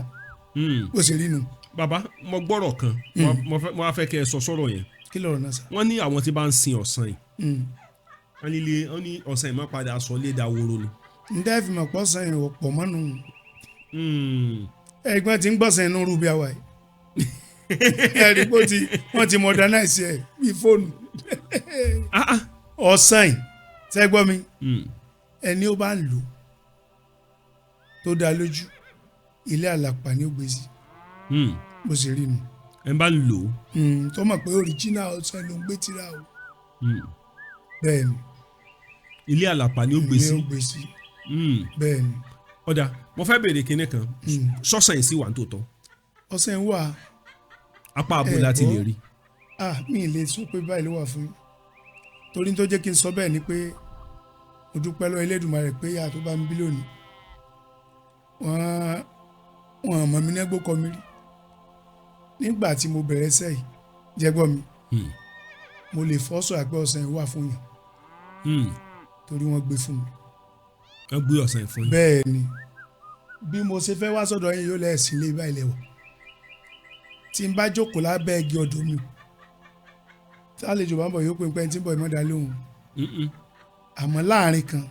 ó sì rí nu. bàbá mo gbọ́rọ̀ kan mo wá fẹ́ kẹ́ ẹ sọ sọ́rọ̀ yẹn. kí lọ̀rọ̀ náà sà. wọ́n ní àwọn tí bá ń sin ọ̀sán yìí wọ́n ní ọ̀sán yìí má padà sọ léda woro ni. ǹdẹ́ fi mọ̀ pọ̀ sàn yìí ọ̀pọ̀ mọ́nu ẹ̀gbọ́n ti ń gbọ́sàn inú rúbi àwa yìí ẹ̀rí pé wọ́n ti modernize ẹ̀ bí fóònù ọ̀sán yìí sẹ́gbọ́ mi ẹni ó bá ń lò tó dá lójú ilé àlàpà ní ògbésí bó ṣe rí nu. ẹ bá ń lò. tó mọ̀ pé original ọ̀sán ló ń gbé tira o bẹ́ẹ̀ ni. ilé àlàpà ní ògbésí. ní ògbésí bẹ́ẹ̀ ni. ọ̀dà mo fẹ́ béèrè kinní kan sọ́sàn yìí sí wà ní tòótọ́. ọ̀sán wà. apá abo láti lè rí. mi ì lè sọ pé báyìí ló wà fún yín torí tó jẹ́ kí n sọ bẹ́ẹ̀ ni pé mo dúpẹ́ lọ́wọ́ Elédùmarè pé yàrá tó bá mi bí lónìí wọ́n mọ̀ mí nẹ́gbó kọ mi rí nígbà tí mo bẹ̀rẹ̀ sẹ́yìn jẹ́gbọ́ mi mo lè fọ́sọ̀ àgbẹ̀ ọ̀sán yìí wà fún yàn torí wọ́n gbé fún mi. wọ́n gbé ọ̀sán yìí fún yín. bẹ́ẹ̀ ni bí mo ṣe fẹ́ wá sọ́dọ̀ yín yóò lẹ́ẹ̀sìn lé ibà ilẹ̀ wọ̀ tí n bá jókòó lábẹ́ igi ọ̀dọ̀ mi tí àlejò bá ń bọ̀ yóò pè ń pẹ́ tí ń bọ̀ ìmọ̀dá lóhùn àmọ́ láàrin kan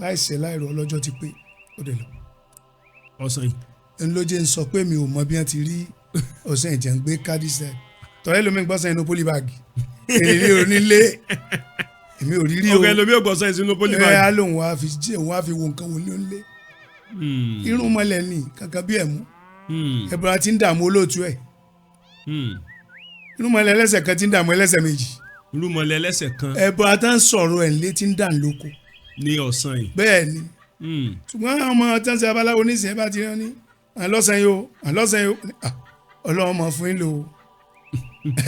láìṣẹ̀ láìrọ̀ ọlọ́jọ́ ti pé ó dẹ̀ lọ. ọ̀sán yìí. n ló jẹ́ ń sọ pé mi ò mọ bí wọ́n ti rí ọ̀sán ìjà ń gbé kádìsẹ́ tọ́lẹ́ lómi gbọ́sàn inú pólíbàgì èrè onílé èmi ò rí rí o. ọ̀gá ẹlòmí ò gbọ́sàn inú pólíbàgì. ẹ á lóun wá fi wo nǹkan wò ní onílé irun mọ́lẹ̀ ní kankan bí ẹ̀mú ẹ̀bùrà ti ń dààmú olóòtú ẹ̀ irun mọ́lẹ̀ ẹlẹ́sẹ̀ kan ti ń dààmú ẹlẹ́sẹ̀ méjì irun mọ́lẹ̀ ẹlẹ́sẹ̀ kan ẹ̀bùrà tá ń sọ̀rọ̀ ẹ̀ lé ti ń dà lóko ní ọ̀sán yìí bẹ́ẹ̀ ni ṣùgbọ́n àwọn ọmọ tí wọ́n ṣe abaláwo nísìnyí bá ti rán ní àlọ́sàn yìí o ọlọ́run mọ̀ fún yín lò ó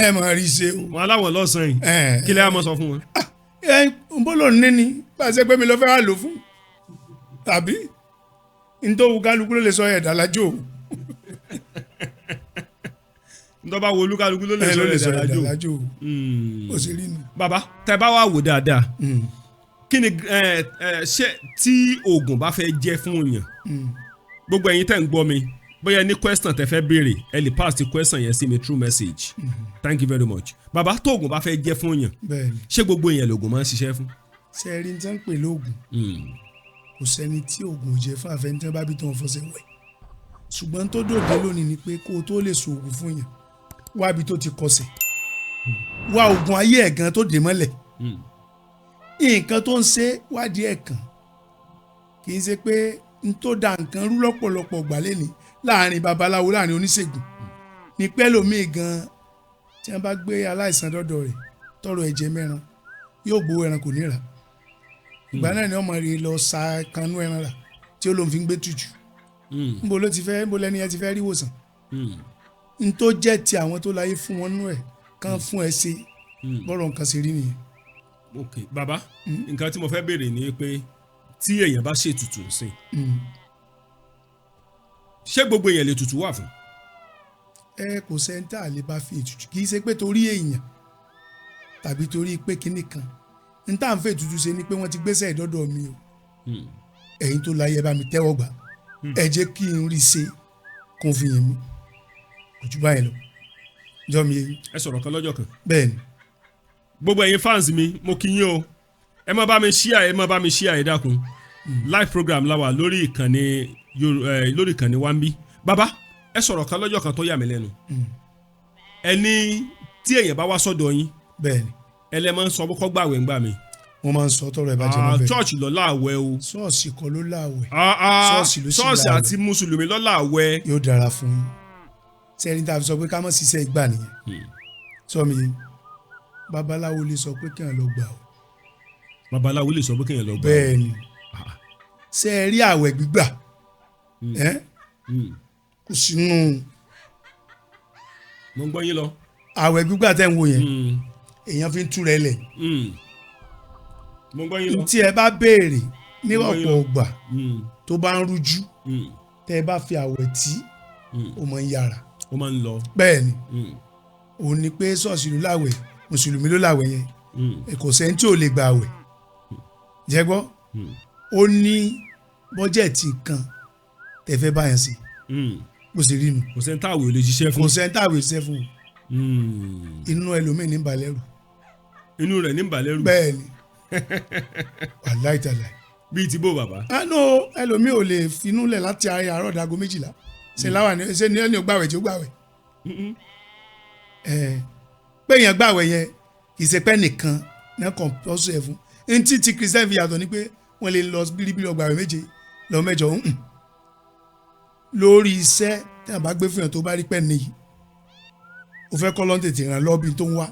ẹ mọ̀ rí ṣe o. wọn aláwọ̀ lọ́sàn yìí kí lẹ́yìn àmọ́ sọ fún wọn. n bó lò ní ni bá a ṣe pé mi lọ fẹ́ wà lò fún tàbí n tó wù kálukú ló lè sọ ẹ̀dá lájò. n tó bá wo olúkálukú ló lè sọ ẹ̀dá lájò. ó sì rí nu. bàbá tẹ bá wà wò dáadáa kí ni ṣé tí oògùn bá fẹ́ jẹ́ fún èèyàn gbogbo ẹ̀yin tẹ́ ń gbọ́ mi bóyá ní question tẹ́ fẹ́ béèrè ẹ lè pass the question yẹn sí mi through message thank you very much. bàbá tó oògùn bá fẹ́ jẹ́ fún èèyàn ṣé gbogbo èèyàn lóògùn máa ń ṣiṣẹ́ fún. ṣe rí ní tí wọ́n ń pè lóògùn kò sẹ́ni tí oògùn ò jẹ́ fún àfẹnitẹ́ bá bí tó ń fọṣẹ wẹ̀ ṣùgbọ́n tó dòde lónìí ni pé kó o tó lè so oògùn fún yàn wábi tó ti kọsẹ̀ wá oògùn ayé ẹ̀ gan tó dè mọ́lẹ̀ nǹkan tó ń ṣe wádìí ẹ̀ kàn kì í ṣe pé n tó da nǹkan rú lọ́pọ̀lọpọ̀ gbàlẹ́ ni láàrin babaláwo láàrin oníṣègùn ní pẹ́lòmíì gan tí wọ́n bá gbé aláìsàn dọ́dọ̀ rẹ̀ tọrọ ẹ̀jẹ̀ mẹ́ran yóò gbowó ẹran kò ní rà ìgbà náà ni ọmọ rẹ̀ lọ sa kanú ẹran rà tí ó lóun fi ń gbé tutù níbo ló ti fẹ́ níbo lẹ́ni ẹ ti fẹ́ rí ìwòsàn n tó jẹ́ ti àwọn tó láyé fún wọn nú ẹ̀ kán fún ẹ ṣe bọ́rọ̀ nǹkan ṣe rí nìyẹn. ok bàbá nǹkan tí mo fẹ́ béèrè ni pé tí èèyàn bá ṣètùtù sí ṣé gbogbo èèyàn lè tutù wà fún. kò sẹ́ńtà lè bá fi ètùtù kì í ṣe pé torí èèyàn tàbí torí pé kinní kan n tá à ń fẹ́ ètùtù ṣe ni pé wọ́n ti gbéṣẹ́ ìdọ́dọ̀ mi o ẹ̀yin tó láyé bá mi tẹ́wọ́ gbà ẹ jẹ́ kí n rí ṣe kó fi yẹn mi kò jù báyìí lọ jọ mi. ẹ sọ̀rọ̀ kan lọ́jọ́ kan. bẹ́ẹ̀ni. gbogbo ẹ̀yin fans mi mo kí yín o ẹ má bá mi share ẹ dákun live program la wà lórí ìkànnì wambi bàbá ẹ sọ̀rọ̀ kan lọ́jọ́ kan tó yà mí lẹ́nu ẹni tí èèyàn bá wá sọ́dọ̀ yín bẹ́ẹ̀ni ẹlẹ́mọ̀ ń sọ bó kọ́ gbàwẹ̀ ń gbà mí. mo máa ń sọ tọrọ ẹ bá jẹ lọ́bẹ̀. church lọ láàwẹ̀ o. ṣọ́ọ̀ṣì kọ́ ló láàwẹ̀. ṣọ́ọ̀ṣì àti mùsùlùmí lọ láàwẹ̀. yóò dára fún yín sẹ́ni tá a fi sọ pé ká má ṣiṣẹ́ ìgbà nìyẹn sọ mi babaláwo lè sọ pé kéèyàn lọ gbà o. babaláwo lè sọ pé kéèyàn lọ gbà o. bẹ́ẹ̀ni ṣe é rí àwẹ̀ gbígbà kò sínú. mo ń gbọ́ yín lọ. àwẹ̀ gbígbà tẹ́ ń wo yẹn èèyàn fi ń túra ẹ lẹ̀. mo ń gbọ́ yín lọ. tí ẹ bá béèrè ní ọ̀pọ̀ ọgbà tó bá ń rújú tẹ́ ẹ bá fi àwẹ̀ tí ó máa ń yára. ó máa ń lọ. bẹ́ẹ̀ni òun ni pé ṣọ́ọ̀ṣì ló láwẹ̀ mùsùlùmí ló láwẹ̀ yẹn kò sẹ́ni tí ò lè gba àwẹ̀ jẹ́ gbọ́ ó ní bọ́jẹ̀tì kan tẹ̀fẹ́ báyẹn sí bó ṣe rí nu. kò sẹ́ni táwẹ̀ ò lè ṣiṣẹ́ fún. kò sẹ́ni táwẹ̀ ò ṣiṣẹ́ fún inú ẹlòmíì ní balẹ̀rù. inú rẹ̀ ní balẹ̀rù. bẹ́ẹ̀ni wàláì tàláì. bíi ti bó bàbá. àná ẹlòmíì ò lè finú lẹ̀ láti àárọ̀ dago 12 ṣe ní ẹni ò gbàwẹ̀ tí ó gbàwẹ̀. pé èèyàn gbàwẹ̀ yẹn kì í ṣe pé nìkan náà kàn pọ́sù ẹ̀ fún ntí ti Christian fi yàtọ̀ ni pé wọ́n lè lọ bíríbírí ọgbàwẹ̀ méje lọ mẹ́jọ lórí iṣẹ́ tí a bá gbé fún yàn tó bá rí pẹ́ nìyí o fẹ́ kọ́ lọ́n tètè ràn lọ́bí tó ń wá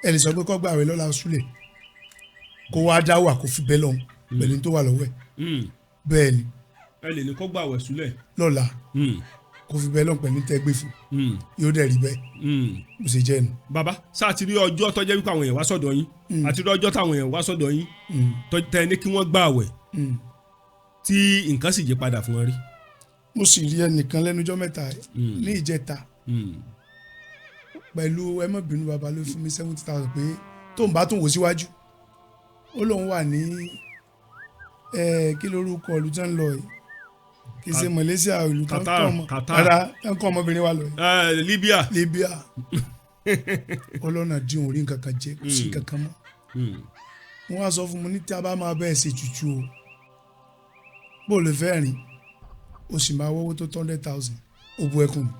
ẹ lè sọ pé kọ́ gbàwẹ̀ lọ́la súlẹ̀ kó wá dá wà kó fi bẹ́ lọ́hùn pẹ̀lú tó wà lọ́wọ́ ẹ̀ bẹ́ẹ̀ ni. ẹ lè ní kọ́ gbàwẹ̀ súlẹ̀. lọ́la kó fi bẹ́ lọ́hùn pẹ̀lú tẹ́ gbé fún yóò dẹ̀ rí bẹ́ẹ̀ bó ṣe jẹ́ nu. bàbá sáà ti rí ọjọ́ tó jẹ́ wípé àwọn èèyàn wá sọ́dọ̀ yín àti rí ọjọ́ táwọn èèyàn wá sọ́dọ̀ yín tẹ ní kí wọ́n gbàwẹ̀ tí nǹkan sì yí padà fún wọn rí. mo sì rí ẹnìkan lẹ́nujọ́ mẹ́ta ní ìjẹta pẹ̀lú ẹmọ́bìnú baba ló fún mi 70,000 pé tó ń bá tún wò síwájú ó lóun wà ní kí lórúkọ ìlú tán lọ yìí kì í ṣe Malaysia ìlú tán kọ́ ọmọbìnrin wa lọ yìí. Libya ọlọ́nà dín orí nǹkan kan jẹ kò sí kankan mọ́ wọ́n wá sọ fún mi ní tí a bá máa bẹ́ẹ̀ ṣe tutù o bó lè fẹ́ rìn o sì máa wọ́wọ́ tó 200,000 òbu ẹkùn mi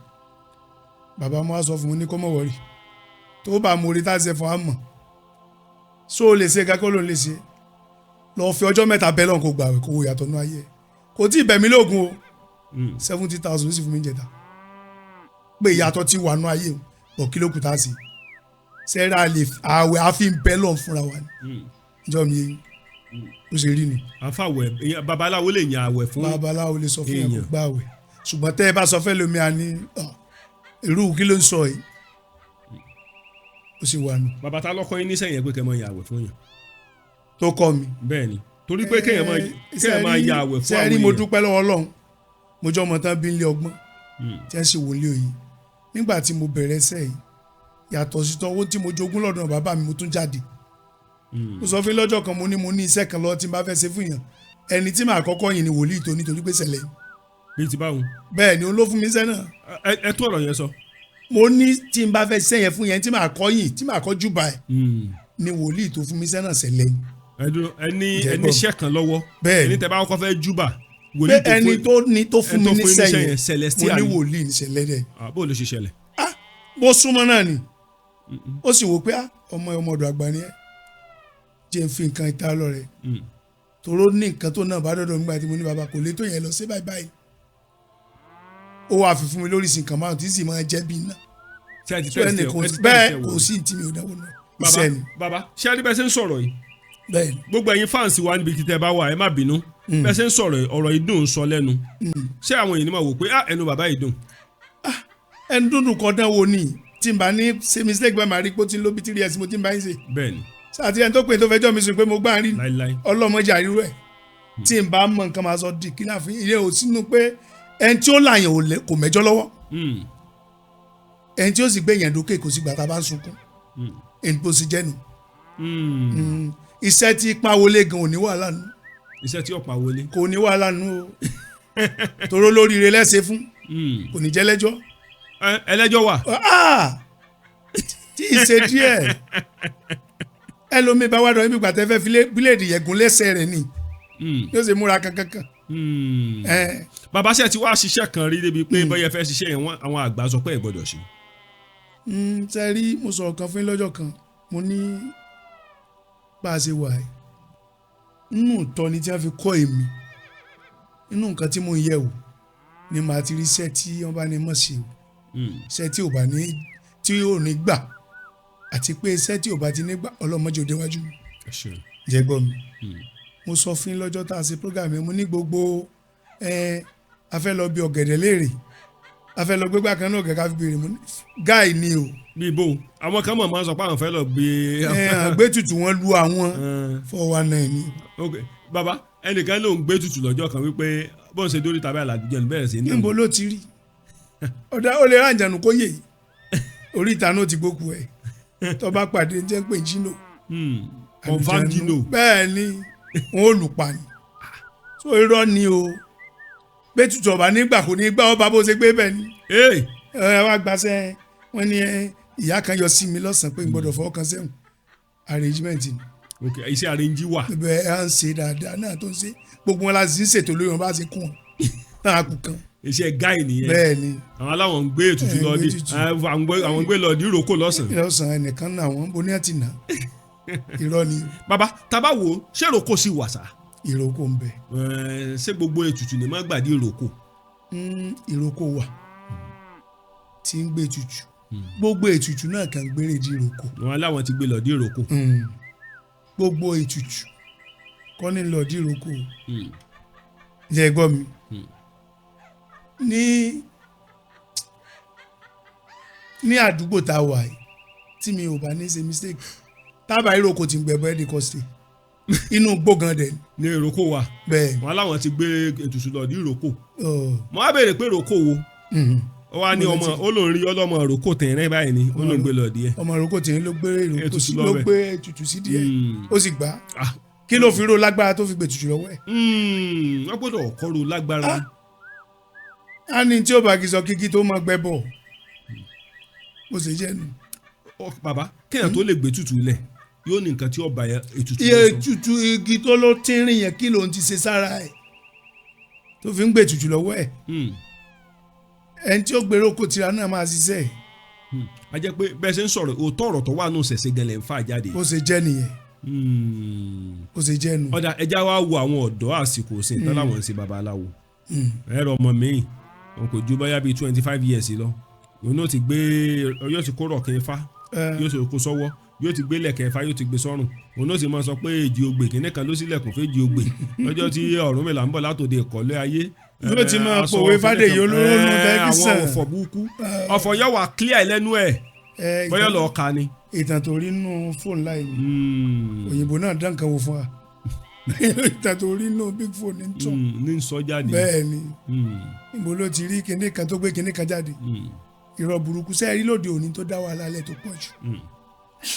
bàbá mo wá sọ fún mi ní kó mọ̀ wọ́rì tó bá mo rí táṣẹ fún àmọ́ so o lè ṣe kakọ́ ló ń lè ṣe lọ́ọ́ fi ọjọ́ mẹ́ta bẹ́ẹ̀ lọ́n kó gbà wẹ̀ kó wo yàtọ̀ nú ayé kò tí ì bẹ̀ mí lóògùn o 70,000 sì fún mi jẹta pé ìyàtọ̀ ti wà nú ayé o bọ̀ kí ló kù tá a sí sẹ́ra lè àwẹ̀ àfi ń bẹ́ lọ́n fúnra wa ni ìjọ mi yẹn ó ṣe rí ni. àfàwẹ̀ babaláwo lè yan àwẹ̀ fún babaláwo lè sọ fún yẹn kó gbà àwẹ̀ ṣùgbọ́n tẹ́ ẹ bá sọ fẹ́ lómi àní irú kí ló ń sọ yìí ó sì wà nù. bàbá ta lọ́kọ́ yín níṣẹ́ yẹn pé kẹ́ mọ yan àwẹ̀ fún yàn. tó kọ́ mi. bẹ́ẹ̀ ni torí pé kéèyàn máa yan àwẹ̀ fún àwọn èèyàn. sẹ́ẹ̀rí mo dúpẹ́ lọ́wọ́ Ọlọ́run mo jọ ọmọ tán bí ń lé ọgbọ́n tí wọ́n sì wọlé òye nígbà tí mo bẹ̀rẹ̀ ẹsẹ̀ yìí yàtọ̀ sí tọ́ owó tí mo jogún lọ́dọ̀ bàbá mi mo tún jáde mo sọ fún yín lọ́jọ́ kan mo ní iṣẹ́ kan lọ́wọ́ tí n bá fẹ́ ṣe fún yàn ẹni tí màá kọ́kọ́ yìn ni wòlíì tó nítorí pé ṣẹlẹ̀ yìí. bíi ti báwo. bẹ́ẹ̀ ni ó ló fún mi iṣẹ́ náà. ẹ tó ọ̀rọ̀ yẹn sọ. mo ní tí n bá fẹ́ ṣiṣẹ́ yẹn fún yẹn tí màá kọ́ yìn tí màá kọ́ júbà ẹ̀ ni wòlíì tó fún mi iṣẹ́ náà ṣẹlẹ̀ yìí. ẹni iṣẹ́ kan lọ́wọ́ ẹni tẹ́ bá kọ́kọ́ fẹ́ júbà pé ẹni tó fún mi níṣẹ́ yẹn mo ní wòlíì níṣẹ̀lẹ̀ dẹ̀. bó ló ṣe ṣẹlẹ̀. bó súnmọ́ náà ni ó sì wò pé ọmọdọ̀ àgbà ni ẹ jẹ́ n fi nǹkan ìta lọ rẹ̀ toró ní nǹkan tó náà bá dọ̀dọ̀ nígbà tí mo ní bàbá kò lè tó yẹn lọ sí báyìí ó wàá fi fún mi lórí sí nǹkan márùn tí sì máa jẹ́ bí náà bẹ́ẹ̀ kò sí tí mi ò dáwọ́ náà iṣẹ́ ni. bàbá ṣé adé bẹ́ẹ̀ ṣe ń sọ̀rọ̀ yìí bẹ́ẹ̀ ni gbogbo ẹ̀yin fáǹsì wa níbi títẹ̀ bá wà ẹ má bínú bẹ́ẹ̀ ṣe ń sọ̀rọ̀ ọ̀rọ̀ yìí dùn sọ lẹ́nu ṣé àwọn èèyàn máa wò pé ẹnu bàbá yìí dùn. ẹnu dúndùn kan dán wo ni tí n bá ní ṣe mistake bá máa rí pé ó ti ń lo bí 3 years mo ti ń bá yín ṣe. bẹ́ẹ̀ni. àti ẹni tó pè tó fẹjọ́ mi sùn pé mo gbá rí ọlọ́mọdé àríwú ẹ̀ tí n bá mọ nǹkan máa sọ di kílà fún ilé ò sínú pé ẹni tí ó làyàn kò mẹ́jọ lọ́wọ́ ẹni tí ó sì gbé yẹn dókè kò sí gbà tá a bá ń sunkún ẹni tó sì jẹ́nu iṣẹ́ tí pawolé gan ò ní wàhálà nù. iṣẹ́ tí ó pawolé. kò ní wàhálà nù o toró lóríire lẹ́sẹ̀ fún kò ní jẹ́ lẹ́jọ́. ẹlẹ́jọ́ wà. tí ì ṣe díẹ̀ ẹlòmíì bá wà dọ̀ níbi gbàtẹ́ fẹ́ bíléèdì yẹ̀gùn lẹ́sẹ̀ rẹ̀ ni yóò ṣe múra kankan. bàbá ṣe ti wá ṣiṣẹ́ kan rí débi pé bọ́yẹ fẹ́ ṣiṣẹ́ yẹn àwọn àgbà sọ pé ẹ̀ gbọ́dọ̀ ṣe. ṣe rí mo sọ̀rọ̀ kan fún yín lọ́jọ́ kan mo ní bá a ṣe wà ẹ́ nínú ìtọ́ni tí wọ́n fi kọ́ èmi nínú nǹkan tí mo ń yẹ̀ wò ni màá ti rí iṣẹ́ tí wọ́n bá ní mọ̀ sí o iṣẹ́ tí ò bá ní tí ò ní gbà àti pé iṣẹ́ tí ò bá ti ní gbà ọlọ́mọdé òde wájú jẹ́ gbọ́ mi mo sọ fún yín lọ́jọ́ tá a ṣe program yẹn mo ní gbogbo a fẹ́ lọ bí ọ̀gẹ̀dẹ̀ léèrè a fẹ́ lọ gbégbá kan náà gẹ́gẹ́ fi béèrè mo ní guy ni o. bí ibo àwọn kan mọ̀ máa ń sọ pé àwọn fẹ́ lọ gbé. gbé tutù wọn lu àwọn 419 ni. ok baba ẹnìkan ló ń gbé tutù lọ́jọ́ kan wípé bọ́n ṣe dórí tàbí àlàjújẹ́ ní bẹ̀rẹ̀ sí ní. níbo ló ti rí ọ̀dà ó lè ráǹjànù kó yè orí ìta náà ti gbókù ẹ̀ tó bá pàdé jẹ́ pé jino. confam jino. bẹ́ẹ̀ ni wọn ò lù pa ni so irọ́ ni o gbé tutù ọba nígbà kò ní gbà ọba bó ṣe gbé bẹ́ẹ̀ ni. ẹ wá gbàṣẹ wọn ni ìyá kan yọ sí mi lọ́sàn-án pé n gbọ́dọ̀ fọwọ́ kan sẹ́wọ̀n arrangement ni. ok iṣẹ́ arrange wà. bẹ́ẹ̀ à ń ṣe dáadáa náà tó ń ṣe gbogbo wọn la sì ń ṣètò lórí wọn bá ṣe kún wọn náà kù kan. iṣẹ́ gáì nìyẹn. bẹ́ẹ̀ ni. àwọn aláwọ̀ ń gbé ètùtù lọ di àwọn gbé lọ di ìrókò lọ́sàn-án. lọ́sàn-án ẹnìkan náà wọ́n bo ní àti nà irọ́ ni. baba tábà wo ṣé ìrókò sì wà sá. ìrókò ń bẹ. ṣé gbogbo ètùtù ni má gbà di ìrókò. ìrókò wà tí ń gbé ètùtù gbogbo ètùtù náà kàn gbére di ìrókò. wọn aláwọ̀ ti gbé lọ di ìrókò. gbogbo ètùtù kọ́ ní lọ di ìrókò. jẹ́ gbọ́ mi. ní àdúgbò tá a wà yìí tí mi ò bá ní ṣe mistake tábà ìrókò ti ń gbẹ̀bọ̀ ẹ̀dí kọ́sítì inú gbọ̀ngàn dẹ̀ ní ìrókò wa bẹ́ẹ̀ wọn aláwọ̀ ti gbé ètùtù lọ di ìrókò mo á béèrè pé ìrókò wo ó wá ní ọmọ olórin ọlọ́mọ ìrókò tẹ̀rẹ́ báyìí ni ó ló ń gbé lọ díẹ̀ ọmọ ìrókò tẹ̀rẹ́ ló gbé ètùtù sí díẹ̀ ó sì gbà kí ló fi ró lágbára tó fi gbé ètùtù lọ́wọ́ ẹ̀. wọ́n gbọ́dọ̀ kọ́ru lágbára. a ní tí ó bá kí sọ kíkí tó máa gbẹ bọ̀ bó ṣe jẹ́ nu. bàbá kéèyàn tó lè gbé tutù lẹ̀ yóò ní nǹkan tí ó bá ètùtù lọ sọ. ètùtù igi tó ló tínrín yẹn kí ló ń ti ṣe sára ẹ̀ tó fi ń gbé ètùtù lọ́wọ́ ẹ̀ ẹni tí ó gbèrò kò tira náà máa ṣiṣẹ́ ẹ̀. a jẹ́ pé bẹ́ẹ̀ ṣe ń sọ̀rọ̀ òótọ́ ọ̀rọ̀ tó wà nù ṣẹ̀ṣẹ̀ gẹ̀lẹ́ ń fà jáde. bó ṣe jẹ́ nìyẹn. ó ṣe jẹ́ nu. ọ̀dà ẹja wa wo àwọn ọ̀dọ́ àsìkò sìn tán láwọn ń ṣe babaláwo ẹ̀rọ ọmọ mi wọn kò ju báyà bíi 25 years lọ òun náà ti gbé yóò ti kó rọ̀kìn ifá yóò ti kó sọ́wọ́ yóò ti gbé lẹ̀kẹ̀ ifá yóò ti gbé sọ́rùn òun náà sì máa sọ pé èjì ogbè kìnìún kan ló sílẹ̀kùn fèjì ogbè lọ́jọ́ tí Ọ̀rúnmìlà ń bọ̀ látòde ìkọ́lé ayé yóò ti máa pòwe Fádèyí olóró nù tẹlifíṣàn àwọn ọ̀fọ̀ burúkú ọ̀fọ̀ yóò wà clear lẹ́nu ẹ̀ bóyá lọ́ọ́ ka ni. ìtàn tó rí nù fóònù láì ní òyìnbó náà dán kan wò fún wa ìtàn tó rí nù big phone ní tún ní sọ jáde bẹ́ẹ̀ ni ìbò ló ti rí kinní kan tó gbé kinní kan jáde irọ́ burúkú sẹ́ẹ̀rí lóde òní tó dá wàhálà alẹ́ tó pọ̀ jù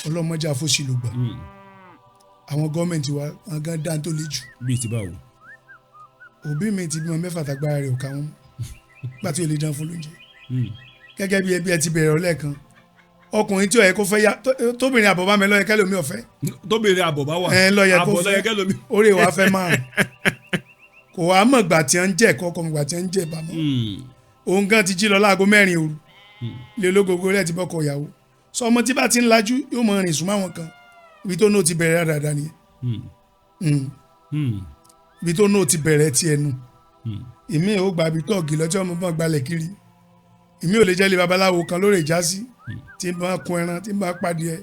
ọlọ́mọdé àfọ́sí ló gbà àwọn gọ́ọ̀mẹ̀ntì wa wọn gan dá tó le jù. bíi ti báwo. òbí mi ti bímọ 6 tàgbára rẹ̀ ò ká wọn gbà tí ò lè dán fún lóúnjẹ gẹ́gẹ́ bí ẹbí ẹ ti bẹ̀rẹ̀ ọlẹ́ẹ̀kan ọkùnrin tí ó yẹ kó fẹ́ yá tóbìnrin àbọ̀bá mi lọ́yẹ kẹ́lómi ọ̀fẹ́. tóbìnrin àbọ̀bá wà àbọ̀ lọ́yẹ kẹ́lómi. orí wa fẹ́ máa kò wá mọ̀ gbà tí wọ́n ń jẹ́ kọ́kọ́ mọ̀ gbà tí wọ́n ń jẹ́ bàmọ́ òun gan ti jí lọ láago 4 òru lé ológogo rẹ̀ ti bọ́kọ̀ ìyàwó sọ ọmọ tí bá ti ń lajú yóò mọ rìn súnmọ́ àwọn kan ibi tó náà ti bẹ̀rẹ̀ dáadáa nìyẹn ibi tó náà ti bẹ̀rẹ̀ tiẹ̀ nù èmi ò gbà bí tọ́ọ̀gì lọ́jọ́ ọmọ bọ́n gbalẹ̀ kiri èmi ò lè jẹ́ ilé babaláwo kan lórí ìjà sí tí n bá kun ẹran tí n bá pàdé ẹ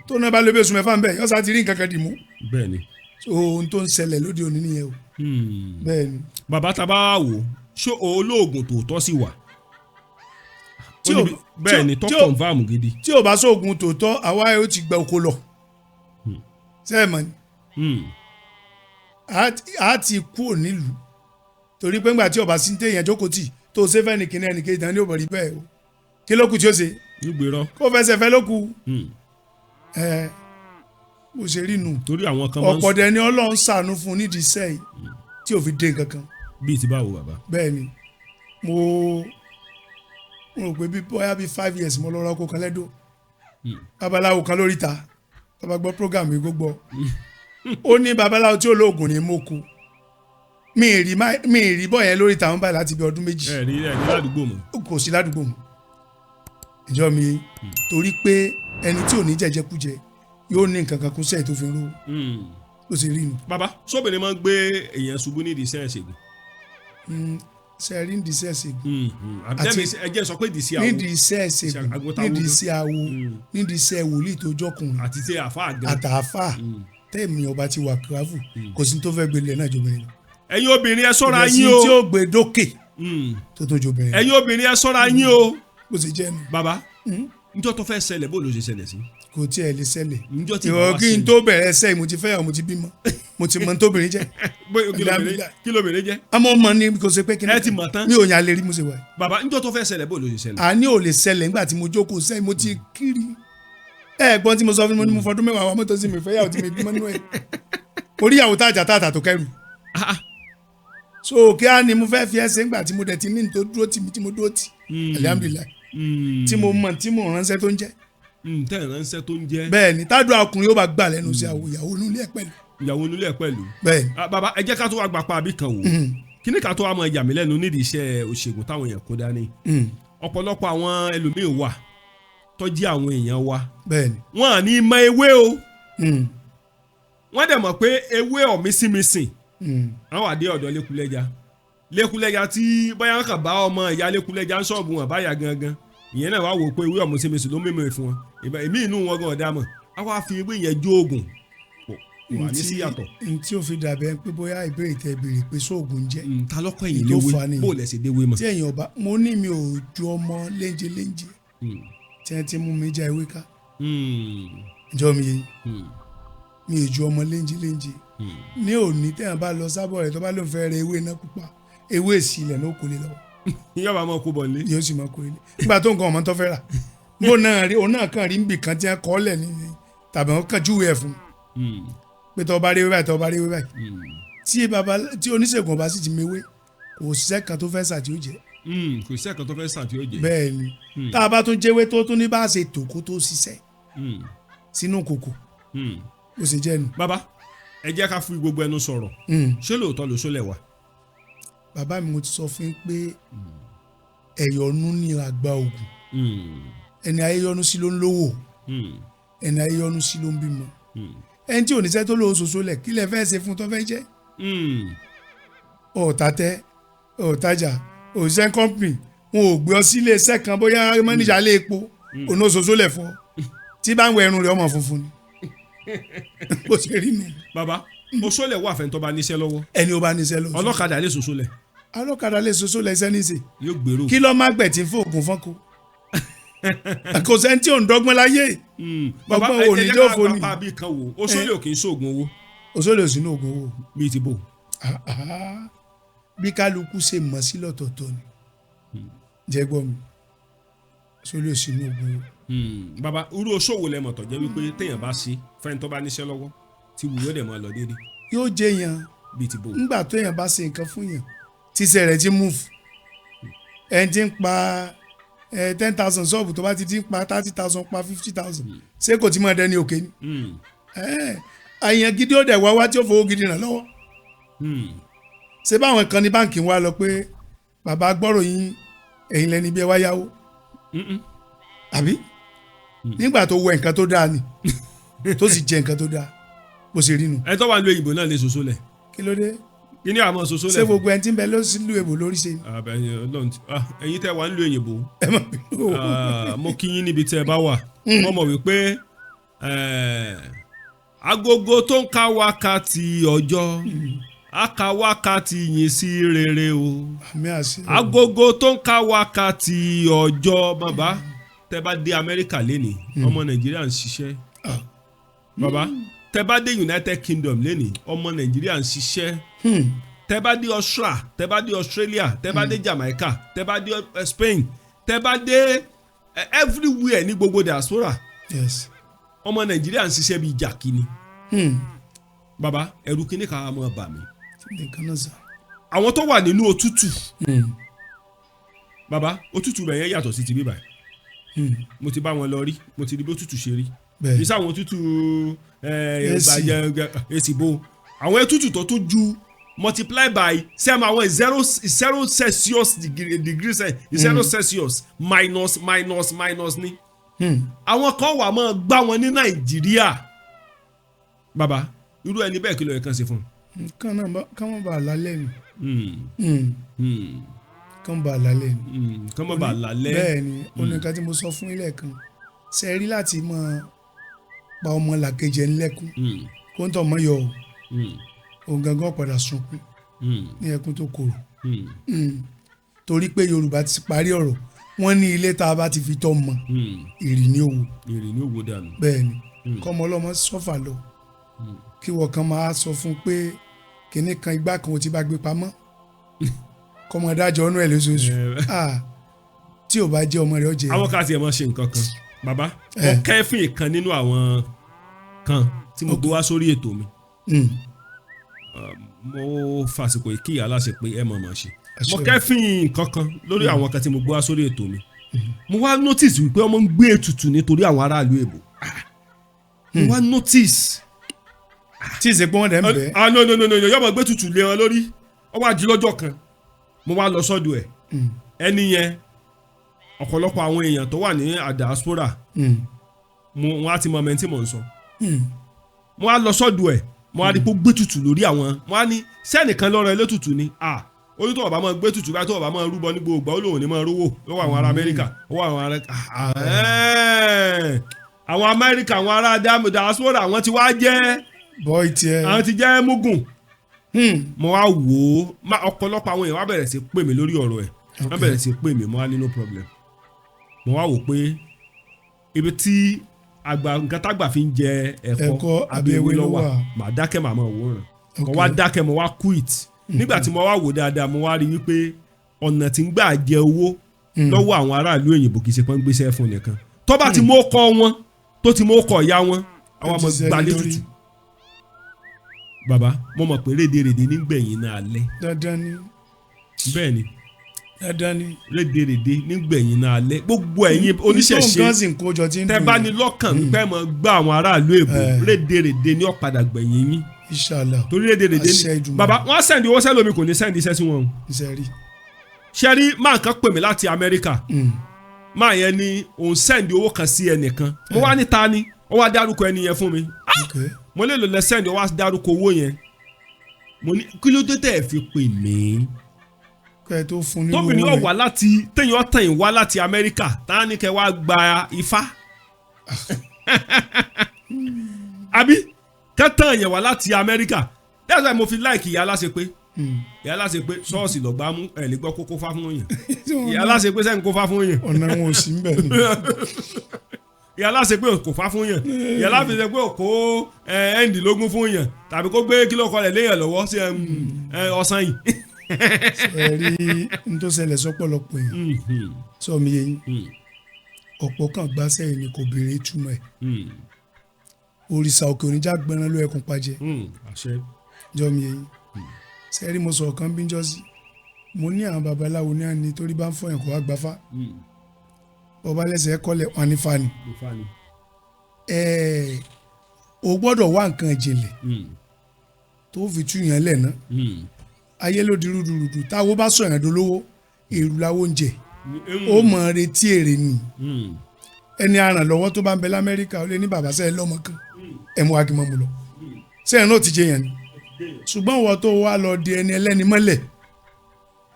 tó náà bá lóbi oṣù mẹ́fà ń bẹ̀ yọ́sà ti rí nǹkan kan dì mú. bẹ́ẹ̀ni. ohun tó ń ṣẹlẹ̀ lóde òní nìyẹn o. bẹ́ẹ̀ni. bàbá tá a bá wò ṣé olóògùn tòótọ́ sì wà. bẹ́ẹ̀ni tó kọ̀nfàmù gidi. tí o bá sóògùn tòótọ́ àwa yóò ti gba oko lọ. sẹ́ẹ̀mọ̀ ni. a ti kú nílùú torí pé ńgbà tí ọba sí ń téèyàn jókòó tì tó o ṣe fẹ́ ní kíní ẹnìkejì tán ní ò bọ̀ rí bẹ́ẹ̀ o kí ló kù tí ó ṣe. nígbèrọ. kó fẹsẹ̀ fẹ́ ló kù. mo ṣe rí nù. torí àwọn kan máa ń. ọ̀pọ̀ dẹ̀ ni Ọlọ́run ṣàánú fún nídìí iṣẹ́ yìí tí ò fi dé nǹkan kan. bíi ti báwo bàbá. bẹ́ẹ̀ ni mo rò pé bóyá bíi 5 years mo lọ rọ ọkọ kan lẹ́dọ̀ babaláwo kan lórí ta bàbá gbọ́ program yìí gbogbo ó ní babaláwo tí olóògùn ní mọ́kù mi ì rí bọ́ yẹn lórí tàwọn báyìí láti bí ọdún 2. ẹ rí ládùúgbò mọ́. kò sí ládùúgbò mọ́ ìjọ mi torí pé ẹni tí ò ní jẹjẹkújẹ yóò ní nǹkan kan kún sẹ́yìn tó fi ń rówó ló ṣe rí nu. bàbá sóbìnrin máa ń gbé èèyàn ṣubú nídìí iṣẹ́ ìṣègùn. sẹ́ẹ̀rí nídìí iṣẹ́ ìṣègùn. àti ẹjẹ́ sọ pé nídìí iṣẹ́ àwo. nídìí iṣẹ́ ìṣègùn nídìí iṣẹ́ àwo nídìí iṣẹ́ wòlíì tó jọkùnrin. àti iṣẹ́ àfáà gan. àtàfáà tẹ́ẹ̀mì ọba ti wà kíláàfù kò sí tó fẹ́ gbélé náà jobìnrin lọ. ẹ̀yin obìnrin ẹ ṣọ́ra yín o. ìrẹsì tí ó gbé dókè tó tó jobìnrin. ẹ̀yin obìnrin ẹ ṣọ́ra yín o. bó ṣe jẹ́ nu. bàbá njọ́ tó fẹ́ ṣẹlẹ̀ bó ló ṣe ṣẹlẹ̀ sí. kò tí ẹ lè ṣẹlẹ̀. njọ́ tí bàbá ṣẹlẹ̀. kí n tó bẹ̀rẹ̀ ṣẹ́ mo ti fẹ́ mo ti bímọ mo ti mọ tóbìnrin jẹ́. kí lóbìnrin jẹ́. àmọ́ ọmọ ni kò ṣe pé kí ni. ẹ ti mọ̀ tán. mi ò yàn lè rí mo ṣe wà. bàbá njọ́ tó fẹ́ ṣẹlẹ̀ bó ló ṣe ṣẹlẹ̀. àní ò lè ṣẹlẹ̀ nígbà tí mo jókòó sẹ́yìn mo ti kiri. Ẹ̀gbọ́n tí mo sọ fún mi ní mo fọdún 10 àwọn mọ́tò sí mi fẹ́ yàwó tí mi bímọ nínú ẹ̀. orí ìyàwó tájà táàtà tó kẹrù. so kí á ní mo fẹ́ fi ẹsẹ̀ ńgbà tí mo dẹ̀ ti ní tó dúró tì mí tí mo dúró tì. alihamudulilayi tí mo mọ̀ tí mo ránṣẹ́ tó ń jẹ́. tẹ́ ẹ̀ ránṣẹ́ tó ń jẹ́. bẹ́ẹ̀ ni tádùn ọkùnrin yóò bá gbà lẹ́nu sí ìyàwó nílé ẹ̀ pẹ̀lú. ìyàwó nílé ẹ̀ pẹ̀lú. bẹ́ẹ̀ bàbá ẹ jẹ́ ká tó wá gbà pa àbí kan wò. kí ni ká tó wá mọ ìyà mí lẹ́nu nídìí iṣẹ́ òṣègùn táwọn èèyàn kó dání. ọ̀pọ̀lọpọ̀ àwọn ẹlòmíì wà tó jí àwọn èèyàn wa. bẹ́ẹ̀ ni. wọ́n à ní mọ ewé o. wọ́n dẹ̀ mọ̀ pé ewé ọ̀mísìmísìn àwọn àdé ọ̀dọ̀ lẹ́kúlẹ́jà tí báyà kàn bá ọmọ ìyá lẹ́kúlẹ́jà ń ṣọ́ọ̀bù wọn báyà gangan ìyẹn náà wá wò pé ewé ọ̀mísìmísìn ló mímọ̀ fún wọn èmi inú wọn gan ọ̀dà mọ̀ á wá fi ewé yẹn jó oògùn wà ní sí yàtọ̀. n tí o fi dàbẹ̀ pé bóyá ìbéèrè tẹ béèrè pé sóògùn jẹ́. ta lọ́kọ̀ ẹ̀yìn léwé bó lẹ̀ ṣe déwé mọ̀. tí ẹ̀yin ọba mo ní mi ò ju ọmọ léńjẹ tí wọ́n ti mú mi já ewé ká. ìjọ mi yé mi ò ju ọmọ léńjẹ ní òní tẹ́yàn bá lọ sábọ̀ rẹ̀ tó bá lóun fẹ́ rẹ ewé náà pupa ewé ìsìlẹ̀ náà kò lè lọ. yóò bá máa kó bọ̀ lé. yóò sì máa kó lé nígbà tó nǹkan ọmọ tó fẹ́ rà bó náà rí òun náà kàn rí níbì kan tí wọ́n kọ́ lẹ̀ ní tàbí wọ́n kàn júwèé ẹ̀ fún pé tó bá rí ewé báyìí tó bá rí ewé báyìí tí oníṣègùn ọba sì ti mewé kò síṣẹ́ kan tó fẹ́ sà tí ó jẹ́. kò síṣẹ́ kan tó fẹ́ sà tí ó jẹ́. bẹ́ẹ̀ ni tá a bá tún jẹ́wé tó tún ní bá a ṣe tò kó tó ṣiṣẹ́ sínú kòkò ó sì jẹ́ nu. bàbá ẹ jẹ́ ká fi gbogbo ẹnu sọ̀rọ̀ ṣé lóòótọ́ ló ṣọlẹ̀ wá. bàbá mi mo ti sọ fún yín pé ẹ̀yọ̀nú ní àgbà ògùn ẹni ayé yọ́nú sí ló ń lówó ẹni ayé yọ́nú sí ló ń bímọ ẹni tí ò níṣẹ́ tó lóun ṣoṣo lẹ̀ kí lẹ fẹ́ ṣe fún tó fẹ́ jẹ́. ọ̀tàtẹ́ ọ̀tajà òṣìṣẹ́ company wọn ò gbé ọ sí iléeṣẹ́ kan bóyá mọ́níjà lé epo òun ó ṣoṣo lẹ̀ fún ọ tí bá ń wẹ irun rẹ̀ ọmọ funfun ni bó ṣe rí nù. bàbá oṣoolẹ̀ wà fẹ́ tó bá níṣẹ́ lọ́wọ́. ẹni ó bá níṣẹ́ lọ́wọ́. ọlọ́kadà lè ṣoṣolẹ̀. ọlọ́kadà lè ṣoṣolẹ̀ iṣẹ́ níṣẹ́. yóò gbèrò. kí ló má gbẹ̀ tí ń fòògùn fọ́nkó. kò sẹ́ni tí ò ń dọ́gbọ́n láyé. bàbá òní yóò fò ní. bàbá bí kan wò oṣoolẹ̀ ò kì í ṣoògùn owó. oṣoolẹ̀ ò sí ní oògùn owó. bíi ti bò. bí kálukú ṣe mọ̀ sí lọ́tọ̀ọ̀tọ̀ ni. jẹ́ gbọ́ mi oṣoolẹ̀ ò sí ní oògùn owó. bàbá irú oṣòwò lẹ́mọ̀ tó jẹ́ wípé téèyàn bá ṣe fẹ́ni tó bá níṣẹ́ lọ́wọ́ tí wù yóò dẹ̀ máa lọ déédéé. yóò jẹ́ yàn bíi ti bò. ńgbà tó yàn bá ṣe nǹkan fún yàn tíṣẹ́ rẹ̀ ti move ẹni tí ń pa 10,000 ṣọ́ọ̀bù tó bá ti dín pa 30,000 pa 50,000 ṣé kò tí máa dẹni òkè ni. àyàn gidi ó dẹ̀ wá tí ó fowó gidi ràn lọ́wọ́. ṣé báwọn kan ní báǹkì wa lọ pé bàbá gbọ́rọ̀ yín ẹ̀yin lẹni bí ẹ wá yáwó. àbí nígbà tó wẹ nǹkan tó dáa ni tó sì jẹ nǹkan tó dáa bó ṣe rí nu. ẹ tó wà ní òyìnbó náà lè ṣoṣo lẹ̀. kí ló dé. kí ni àmọ́ ṣoṣo lẹ̀. ṣé gbogbo ẹni tí ń bẹ ló sì lu èbò lórí ṣe ni. ẹ̀yin tẹ́ wà ń lu òyìnbó. ẹ má bínú. mo kí yín níbi tẹ́ ẹ bá wà. mo mọ̀ wípé agogo tó ń ka wákàtí ọjọ́ a ka wákàtí yìí sí rere o. agogo tó ń ka wákàtí ọjọ́ bàbá tẹ́ bá dé Amẹ́ríkà lénìí ọmọ Nàìjíríà ń ṣiṣẹ́. bàbá tẹ́ bá dé United Kingdom lénìí ọmọ Nàìjíríà ń ṣiṣẹ́. tẹ́ bá dé Australia tẹ́ bá dé Australia tẹ́ bá dé Jamaica tẹ́ bá dé Spain tẹ́ bá dé everywhere ní gbogbo diaspora. Yes. ọmọ Nàìjíríà ń ṣiṣẹ́ bíi jàkí ni. bàbá ẹ̀rù kíní kan á mọ̀ bà mí. àwọn tó wà nínú òtútù. bàbá òtútù bẹ̀ yẹn yàtọ̀ sí ti bíbà. mo ti bá wọn lọ rí mo ti rí bí òtútù ṣe rí. bí sáwọn òtútù èsìbò àwọn ètútù tó tún ju multiply by sẹ́mu àwọn zero Celsius degree zero Celsius minus ni. àwọn kan wà máa gbá wọn ní Nàìjíríà. bàbá irú ẹni bẹ́ẹ̀ kí ló yẹ kàn sí fún un. kàn má bàa lálẹ́ ni. kàn bàa lálẹ́ ni. kàn má bàa lálẹ́. bẹ́ẹ̀ ni oníkan tí mo sọ fún ilé kan ṣe rí láti máa pa ọmọ làkejì ẹni lẹ́kún kó ń tọ̀ mọ́ yọ òun gangan padà sunkún ní ẹkún tó korò torí pé Yorùbá ti parí ọ̀rọ̀ wọ́n ní ilé tá a bá ti fi tọ́ mọ ìrì ní òwò. ìrì ní òwò dànù. bẹ́ẹ̀ ni kọ́mọ ọlọ́mọ sọ́fà lọ kí wọ́n kan máa sọ fún pé kinní kan igbá kan ò ti bá gbé pamọ́ kọ́mọ dájọ́ ọ̀nà ẹ̀ lóṣooṣù tí ò bá jẹ́ ọmọ rẹ̀ ó jẹ́. àwọn káàtì ẹ̀ máa ṣe nǹkan kan bàbá mo kẹ́fìn ìkan nínú àwọn kan tí mo gbé wá sórí ètò mi mo fàsìkò ìkí aláṣẹ pé ẹ mọ̀ mọ̀ ṣe mo kẹ́fìn kankan lórí àwọn kan tí mo gbé wá sórí ètò mi mo wá notice wípé ọmọ ń gbé ètùtù nítorí àwọn aráàlú èbò mo wá notice tí ì ṣe pé wọ́n dẹ̀ ń bẹ̀. no yọmọ gbé ètùtù lé wọn lórí ọwọ́ àjílọ́jọ́ kan mo wá lọ sọ́dọ̀ ẹ̀ ẹni yẹn ọ̀pọ̀lọpọ̀ àwọn èèyàn tó wà ní diaspora wọn á ti mọ ọmọ tí mò ń sọ mo á lọ sọ́dọ̀ ẹ̀ mo á rí pé ó gbé tutù lórí àwọn mo á ní sẹ́nìkan lọ́rọ̀ ilé tutù ni orí tó ọba máa gbé tutù báyìí tó ọba máa rúbọ ní gbogbo ó lòun ní máa rówó lọ́wọ́ àwọn ará Amẹ́ríkà lọ́wọ́ àwọn ará àwọn Amẹ́ríkà àwọn ará diaspora àwọn ti wá jẹ́ bọ́ì tiẹ̀ àwọn ti jẹ́ mugun mo wá wò ó ọ̀pọ̀lọpọ̀ àwọn èèyàn wá bẹ̀rẹ̀ sí pè mí lórí ọ̀rọ̀ ẹ̀ wọ́n bẹ̀rẹ̀ sí pè mí mo wá ní no problem mo wá wò pé ibi tí nǹkan tágbà fi ń jẹ ẹ̀kọ́ abẹ́wé lọ́wọ́ màá dákẹ́ màá mọ̀ wò ràn mo wá dákẹ́ mo wá quit nígbà tí mo wá wò dáadáa mo wá rí wípé ọ̀nà tí ń gbà jẹ owó lọ́wọ́ àwọn aráàlú òyìnbó kì í ṣe pé ń gbéṣẹ́ fún nìkan tó bá ti mú ọkọ wọn tó ti mú ọkọ ìyá wọn àwọn ọmọ gbalẹ̀ tutù bàbá mo mọ̀ pé rédèrèdè nígbẹ̀yìn náà alẹ́. dandan ni. bẹ́ẹ̀ ni. dandan ni. rédèrèdè nígbẹ̀yìn náà alẹ́ gbogbo ẹ̀yin oníṣẹ̀ṣe tẹ́ bá ní lọ́kàn pẹ́ mọ́ gbá àwọn aráàlú èbó rédèrèdè ní ọ̀padà gbẹ̀yìn yín. Inshallah. torí rédèrèdè ní. bàbá wọ́n sẹ́ndì owó sẹ́lómi kò ní sẹ́ndì iṣẹ́ sí wọn. ṣẹ́rí máa kan pè mí láti Amẹ́ríkà máa yẹn ni òun sẹ́ndì owó kan sí ẹnìkan mo wá ní ta ni ó wá dárúkọ ẹni yẹn fún mi mo lè lò lẹ send wá dárúkọ owó yẹn mo ní kí ló dé tẹ́ ẹ fi pè mí kẹ́ tó fún ní owó tóbìnrin yóò wá láti téèyàn tàn yín wá láti Amẹ́ríkà táwọn ní kẹ́ wá gba ifá àbí kẹ́tàn yẹn wá láti Amẹ́ríkà that's why mo fi like ìyá aláṣepé ìyá aláṣepé ṣọ́ọ̀ṣì lọ́gbà mú ẹ̀ lè gbọ́ kókó fá fún yẹn ìyá aláṣepé sẹ́ni kó fá fún yẹn ọ̀nà wọn ò sí ń bẹ̀ ni ìyá aláṣepé kò fá fún yẹn ìyá aláṣepé kò ẹ̀ǹdínlógún fún yẹn tàbí kó gbé kílò kọlẹ̀ léyàn lọ́wọ́ sí ọ̀sán yìí. ẹ rí n tó ṣẹlẹ̀ sọ́pọ̀lọpọ̀ yẹn sọ mi yẹn ọ̀pọ̀ kan gbá sẹ́yìn ni kò béèrè ìtumọ̀ ẹ̀ òrìṣà òkè oníjà gbẹran ló ẹkùn pàjẹ́ jọ mi yẹn sẹ́rí mo sọ̀rọ̀ kan bí ń jọ́sí mo ní àwọn babaláwo ní àná torí bá ń fọyín kó wá gbafá ọba lẹ́sẹ̀ kọ́lẹ̀ wọn ní fani o gbọ́dọ̀ wá nǹkan ìjìnlẹ̀ tó fi tú yẹn lẹ̀ ná ayé ló di rúdurùdu táwo bá sọ yẹn dolówó èrú làwọn oúnjẹ ó mọ̀ retí èrè ni ẹni arànlọ́wọ́ tó bá ń bẹ l'Amẹ́ríkà ó lé ní bàbá sẹ́yìn lọ́mọ kan ẹ̀ mú akímọ́ mu lọ sẹ́yìn náà ti jẹ yẹn ni ṣùgbọ́n wọ́n tó wá lọ di ẹni ẹlẹ́ni mọ́lẹ̀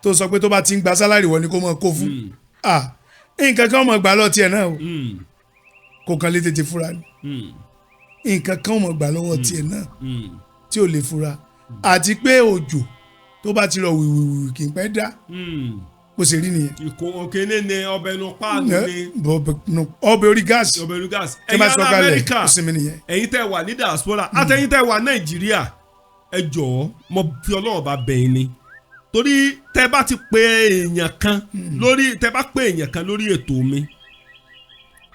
tó sọ pé tó bá ti ń gba sálárì wọ́n ni kó mọ̀ kó fún nǹkan kan mọ̀ gbà lọ tiẹ̀ náà o kò kàn lè tètè fura ni nǹkan kan mọ̀ gbà lọ́wọ́ tiẹ̀ náà tí ò lè fura àti pé òjò tó bá ti rọ wìwìwì kì í pẹ́ dá bó ṣe rí nìyẹn. ìkó òkèlè ní ọbẹ̀ inú páànù ni. ọbẹ̀ orí gáàsì. ọbẹ̀ orí gáàsì. ẹ̀yin ará Amẹ́ríkà ẹ̀yin tẹ́ wà ní diaspora àtẹ̀yin tẹ́ wà Nàìjíríà ẹ jọ̀ọ́ mo fi Ọlọ́run bá bẹ̀ yín ni torí tẹ́ bá ti pe èèyàn kan lórí ètò mi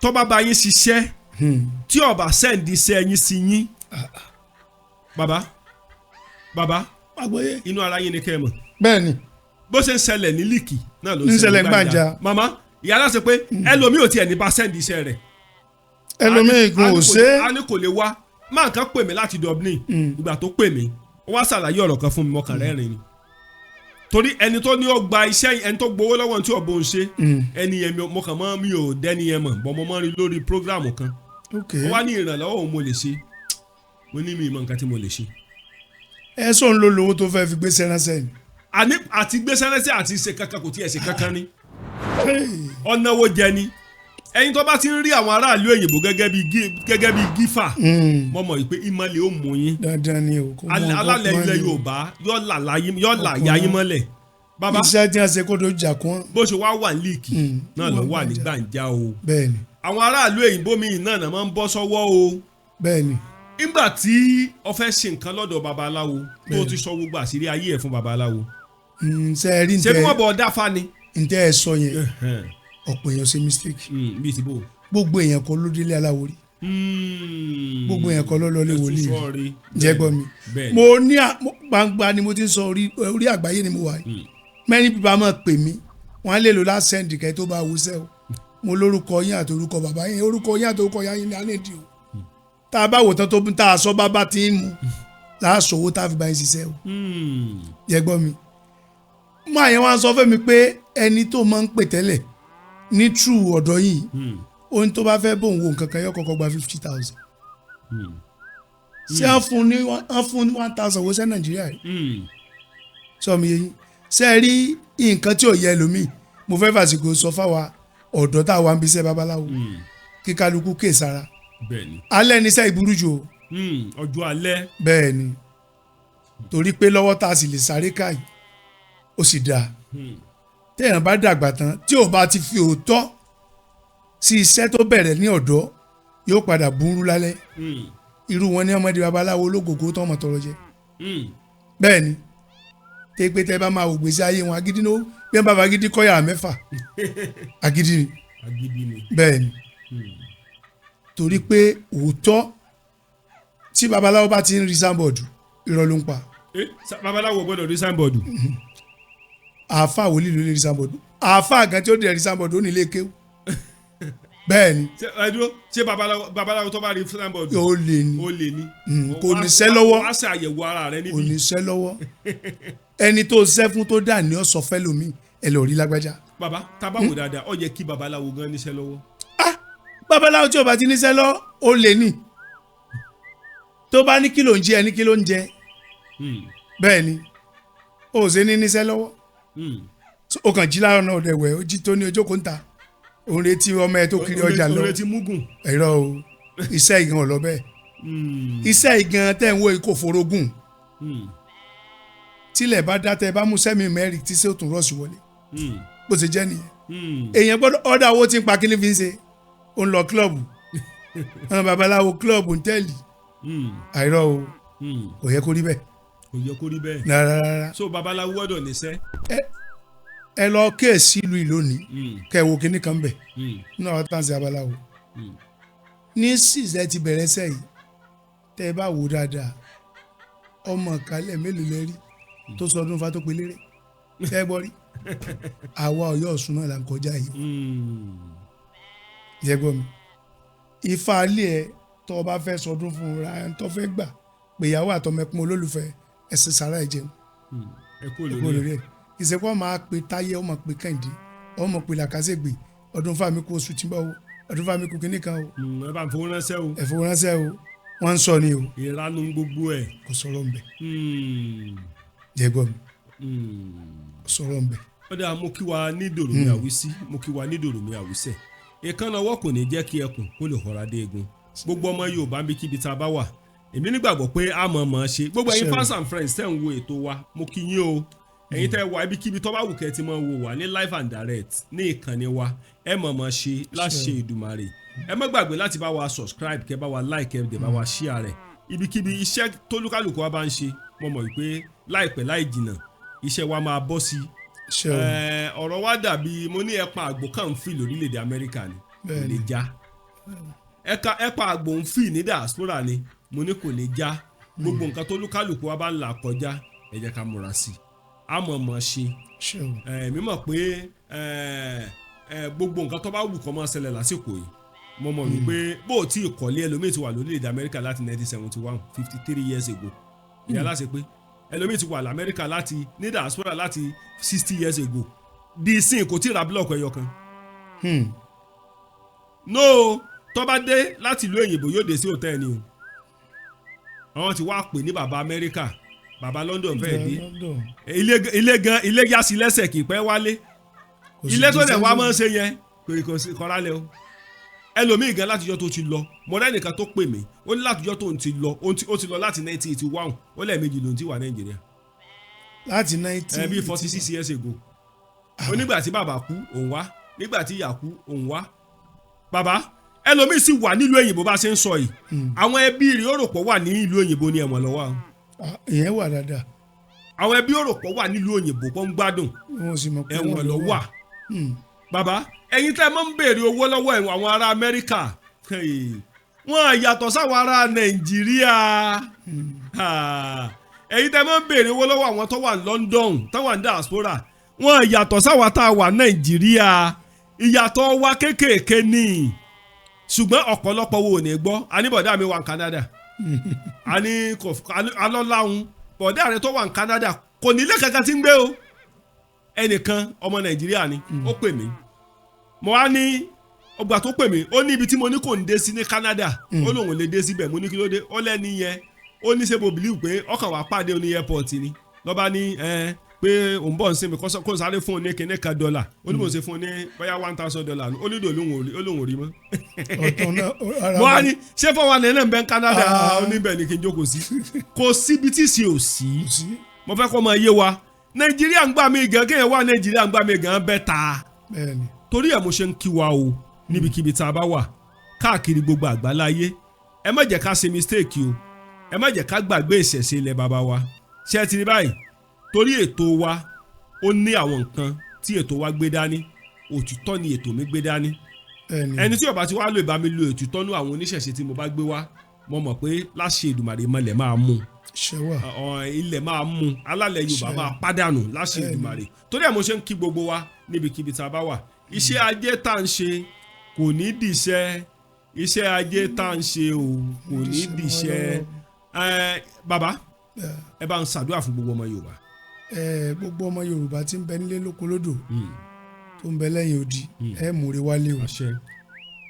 tó bá bá yín ṣiṣẹ́ tí ó bá sẹ́ǹdì iṣẹ́ yín sí yín bàbá inú ara yín ni kẹ́ ẹ mọ̀. bẹ́ẹ̀ni. bó ṣe ń ṣẹlẹ̀ ní líìkì náà ló ń ṣẹlẹ̀ ní gbàǹjà. màmá ìyá aláṣẹ pé ẹlòmíì ò tiẹ̀ ní bá sẹ́ǹdì iṣẹ́ rẹ̀. ẹlòmíì kò ṣe. a ní kò lè wá máa kan pè mí láti Dublin ìgbà tó pè mí ó wá ṣàlàyé ọ̀rọ̀ kan fún mi mọ́kàn rẹ́rìn ni. torí ẹni tó ní ó gba iṣẹ́ ẹni tó gbowó lọ́wọ́ tí ọ̀bọ ń ṣe ẹni yẹn mo kàn mọ́ mi ò dẹ́ni yẹn mọ̀ bọ́ mo mọ́ rí lórí prógráàmù kan. ó wá ní ìrànlọ́wọ́ òun mo lè ṣe mo ní mi ìmọ̀ nǹkan tí mo lè ṣe. ẹ sọ ń lo lówó tó fẹ́ fi gbé sẹ́ránṣẹ́ ni. àti gbé sẹ́ránṣẹ́ àti ṣe kankan kò tiẹ̀ ṣe kankan ni. ọ̀nà wo jẹ ni ẹ̀yin tó bá ti ń rí àwọn aráàlú òyìnbó gẹ́gẹ́ bí gífà mo mọ̀ pé ìmọ̀lẹ̀ ó mú yín. dandan ni o. alálẹ̀ ilẹ̀ Yorùbá yóò là ya yín mọ́lẹ̀. bàbá iṣẹ́ tí a ṣe kó tó jà kún. bó ṣe wá wà ní líìkì náà ló wà ní gbàǹjà o. bẹ́ẹ̀ni. àwọn aráàlú òyìnbó mi náà máa ń bọ́ sọ́wọ́ o. bẹ́ẹ̀ni. nígbà tí o fẹ́ ṣe nǹkan lọ́dọ̀ babaláwo tó ti sọ gbogbo àṣírí ayé ẹ̀ fún babaláwo. ṣe bí wọ́n bọ̀ dáfá ni. ǹtẹ́ ẹ sọ yẹn ọ̀pọ̀ èèyàn ṣe mistake. bí ti bò. gbogbo èèyàn kọ́ ló délé aláwo rí. gbogbo èèyàn kọ́ ló lọ́lé wòlíì rí. jẹ́ gbọ́ mi. mo ní gbangba ni mo ti ń sọ orí àgbáyé ni mo wà yìí. many people máa pè mí wọ́n á lè lò láti sẹ́ndì kẹ́ tó bá wúṣẹ́ o. mo lórúkọ yín àti orúkọ bàbá yín orúkọ yín àti orúkọ yín ní alẹ́ dì o. tá a bá wò tán tó tá a sọ bá ti ń mu láàṣọ owó tá a fi bá yín ṣiṣẹ́ o. jẹ́ gbọ́ mi. mo àyẹ̀wò wá sọ fún mi pé ẹni tó máa ń pè tẹ́lẹ̀ ní true ọ̀dọ́ yìí ohun tó bá fẹ́ bóun wo nǹkan kan yóò kọ́kọ́ gba 50,000 ṣé wọ́n fún 1,000 owó sẹ́ Nàìjíríà yìí sọ mi yẹn ṣe rí nǹkan tí ò yẹ lómi mo fẹ́ fàṣìkò sọ fáwa ọ̀dọ́ tá a wà ń bí iṣẹ́ babaláwo kí kálukú kè sára alẹ́ níṣẹ́ ìburú jù o ọjọ́ alẹ́ bẹ́ẹ̀ ni torí pé lọ́wọ́ tá a sì lè sáré káyì ó sì dáa téèyàn bá dàgbà tán tí ò bá ti fi òótọ́ sí iṣẹ́ tó bẹ̀rẹ̀ ní ọ̀dọ́ yóò padà burú lálẹ́ irú wọn ní ọmọdé babaláwo ológògó tó ọmọ tọrọ jẹ bẹ́ẹ̀ ni tẹ́ pé tẹ́ bá máa wò gbèsè ayé wọn agídí ní bí wọ́n bá bá agídí kọ́yà mẹ́fà agídí ni bẹ́ẹ̀ ni torí pé òótọ́ tí babaláwo bá ti ń rí sáńbọ̀dù irọ́ ló ń pa. babaláwo gbọ́dọ̀ rí sáńbọ̀dù. àáfàá wòlíì ló lè rí sáńbọ̀dù àáfàá gan tí ó dẹ̀ rí sáńbọ̀dù ó ní ilé kéwù bẹ́ẹ̀ ni. ṣé babaláwo tó bá rí sáńbọ̀dù. ó lè ní kò níṣẹ́ lọ́wọ́ wá ṣe àyẹ̀wò ara rẹ níbí. kò níṣẹ́ lọ́wọ́ ẹni tó ṣẹ́ fún tó dà ní ọ̀sọ̀ fẹ́ lómi ẹ lọ rí lágbájá. bàbá tábàwò dáadáa ó yẹ kí babaláwo gan níṣẹ́ lọ́wọ́. babaláwo tí o bá ti níṣẹ́ lọ ó lè ní tó bá ní kí ló ń jẹ ẹni kí ló ń jẹ bẹ́ẹ̀ ni ó ṣe ní níṣẹ́ lọ́wọ́ ó kàn jí láàárọ̀ náà dẹ̀ wẹ̀ ó jí tó ní ojókòó ń ta òun retí ọmọ ẹ tó kiri ọjà lọ òun retí múgùn ẹ̀rọ o iṣẹ́ ìgan ọ̀lọ́ bẹ́ẹ̀ iṣẹ́ ìgan tẹ̀ ń wo ikò forogún tílẹ̀ bá dá tẹ bá mú sẹ́mi mẹ́rin tí ṣé ó tún rọ́ọ̀ṣì wọlé bó ṣe jẹ́ nìyẹn èèyàn gbọ́dọ̀ ọ̀dà owó tí ń pa kíní fi ń ṣe ó ń lọ kílọ̀bù àwọn babaláwo kílọ̀bù ń tẹ̀lé àìrọ̀ o kò yẹ kó rí bẹ́ẹ̀. kò yẹ kó rí bẹ́ẹ̀. rárá. so babaláwo gbọ́dọ̀ níṣẹ́. ẹ lọ kéèsì ìlú ìlónìí kẹ wo kíní kan bẹ̀ nínú àwọn tàǹsì babaláwo ní sísẹ ti bẹ̀rẹ̀ sẹ́yìn tẹ́ ẹ bá wò dáadáa ọmọ kálẹ̀ mélòó lẹ rí tó sọdún fa tó pe lérè tẹ́ ẹ gbọ́ rí àwa Ọ̀yọ́ Ọ̀ṣun náà là ń kọjá yìí yẹ gbọ́ mi ifá alẹ́ ẹ tó bá fẹ́ sọdún fún ra ẹ tó fẹ́ gbà péyàwó àtọmẹkùn olólùfẹ́ ẹsẹ̀ sára ẹ jẹun ẹ kó lórí ẹ ìsèpọ̀ máa pe táyé ọmọ pe kẹ́hìndé ọmọ pe làkàṣègbè ọdún fámi kú oṣù tí ń bọ̀ o ọdún fámi kú kínní kan o. ẹ bá ń fowó ránṣẹ́ o. ẹ fowó ránṣẹ́ o wọ́n ń sọ ni o. ìranu gbogbo ẹ̀. kò sọ̀rọ̀ ń bẹ̀. jẹ́ gbọ́ mi. kò sọ̀rọ̀ ń bẹ̀. ó dáa mo kí wa ní dòròmí àwísí mo kí wa ní dòròmí àwísẹ̀ ìkànnà ọwọ́ kò ní jẹ́ kí ẹkùn kó lè họra dé egun gbogbo ọmọ Yorùbá ń bí kíbi tá a bá wà èmi nígbàgbọ́ pé a mọ̀ mọ̀ ṣe gbogbo ẹ̀yin fans and friends tẹ́ ń wo ètò wa mo kí yín o ẹ̀yin tẹ́ wà ibikíbi tó bá wù kẹ́ ti mọ̀ wò wá ní live and direct ní ìkànnì wa ẹ mọ̀ mọ̀ ṣe láṣẹ Èdùmàrè ẹ má gbàgbé láti bá wa subscribe kẹ́ bá wa like kẹ́ bá wa share rẹ̀ ibikíbi iṣẹ́ tólúkálùkù wa bá ń ṣe mo mọ̀ wípé láìpẹ́ láì jìnnà iṣẹ́ wa máa bọ́ sí ọ̀rọ̀ wa dàbí mo ní ẹ̀pà àgbò kan ń fi lórílẹ̀‐èdè Amẹ́ríkà ni kò lè já ẹ̀pà àgbò ń fi ní diaspora ni mo ní kò lè já gbogbo nǹkan tólúkálùkù wa bá ń là kọjá ẹ jẹ́ ká múra sí i àmọ̀mọ̀ ṣe mímọ̀ pé gbogbo nǹkan tó bá wù kó máa ṣẹlẹ̀ lásìkò yìí mo mọ̀ wípé bó o tí ì kọ́lé ẹlòmíì ti wà lórílẹ̀‐èdè Amẹ́ríkà láti 1971 53 years ago ìyá láti pé ẹlòmíì ti wà lamẹ́ríkà láti ní diaspora láti 60 years ago di sin kò tí ì ra búlọ̀kù ẹyọ kan. no tó bá dé láti ìlú òyìnbó yóò dé sí hòtẹ́ẹ̀lì ni o àwọn ti wá pè ní bàbá Amẹ́ríkà bàbá London fẹ́ẹ̀ dé ilé yá sí lẹ́sẹ̀ kì í pẹ́ wálé ilé tó lẹ̀ wá máa ń ṣe yẹn kò sí kọ́ra lẹ́ o ẹlòmíì gan látijọ́ tó ti lọ mọ̀rẹ́ nìkan tó pè mí ó ní látijọ́ tó ti lọ ó ti lọ láti 1981 ó lẹ́ẹ̀mejì ló ń ti wà Nàìjíríà. láti 19 bí 46 years ago ó nígbà tí bàbá kú òun wá nígbà tí ìyá kú òun wá bàbá ẹlòmíì sì wà nílùú òyìnbó bá ṣe ń sọ yìí àwọn ẹbí rẹ̀ ó rò pọ̀ wà ní ìlú òyìnbó ní ẹ̀wọ̀n lọ́wọ́ àwọn. ìyẹn wà dáadáa. àwọn ẹbí ó rò pọ̀ wà nílùú òyìnbó pọ̀ ń gbádùn ẹ̀wọ̀n lọ́wọ́ bàbá ẹ̀yin tẹ́ máa ń béèrè owó lọ́wọ́ àwọn ará Amẹ́ríkà wọ́n yàtọ̀ sáwọn ará Nàìjíríà ẹ̀yin tẹ́ máa ń béèrè owó lọ́wọ́ àwọn tó wà ní London tó wà ní diaspora wọ́n yàtọ̀ sáwọn tá a wà Nàìjíríà ìyàtọ̀ wa kéékèèké ni ṣùgbọ́n ọ̀pọ̀lọpọ̀ wo ní gbọ́ aníbọ̀dá mi wà ní Canada alọ́láhùn bọ̀dá rẹ tó wà ní Canada kò nílé kankan tí ń gbé o ẹnìkan ọmọ Nàìjíríà ni ó pè mí mo wá ní ọgbà tó pè mí ó ní ibi tí mo ní kò ní dé sí ní Canada ó lóun lè dé síbẹ̀ mo ní kí ló dé ó lẹ́ni yẹn ó ní ṣe mo believe pé ọkàn wàá pàdé oní airport ni lọ́ba ní pé òun bọ̀ ń sinmi kó sáré fún un ní kíní kan $1 ó ní mò ń ṣe fún un ní bóyá $1,000 ó ní ìdò olóhùn rí mọ́. mo wá ní ṣé fọwọ́ ní ẹlẹ́mìí bẹ́ẹ̀ Canada ó ní bẹ́ẹ̀ ni kí n jókòó sí kò síbi tí sì ò sí mo fẹ́ kọ́ ọmọ yé wa Nàìjíríà ń gbà mí gan kéèyàn wà Nàìjíríà ń gbà mí gan bẹ́ẹ̀ ta torí ẹ̀ mo ṣe ń kí wa o níbikíbi tá a bá wà káàkiri gbogbo àgbáláyé ẹ má jẹ́ ká ṣe mistake o ẹ má jẹ́ ká gbàgbé ìṣẹ̀ṣe ilẹ̀ bàbá wa ṣé ẹ ti rí báyìí torí ètò wa ó ní àwọn nǹkan tí ètò wa gbé dání òtítọ́ ni ètò mi gbé dání ẹni tí ó bá ti wá lò bá mi lo òtítọ́ nú àwọn oníṣẹ̀ṣe tí mo bá gbé wá mo mọ̀ pé láṣẹ Èdùmàrè mọ́lẹ̀ máa mú ilẹ̀ máa mú alálẹ̀ Yorùbá máa pàdánù láṣẹ Èdùmàrè torí ẹ̀ mo ṣe ń kí gbogbo wa níbikíbi tá a bá wà iṣẹ́ ajé tá à ń ṣe kò ní dìṣẹ́ iṣẹ́ ajé tá à ń ṣe o kò ní dìṣẹ́ bàbá ẹ bá ń ṣàdúrà fún gbogbo ọmọ Yorùbá. gbogbo ọmọ Yorùbá tí ń bẹ nílé lóko lódò tó ń bẹ lẹ́yìn odi ẹ múre wálé o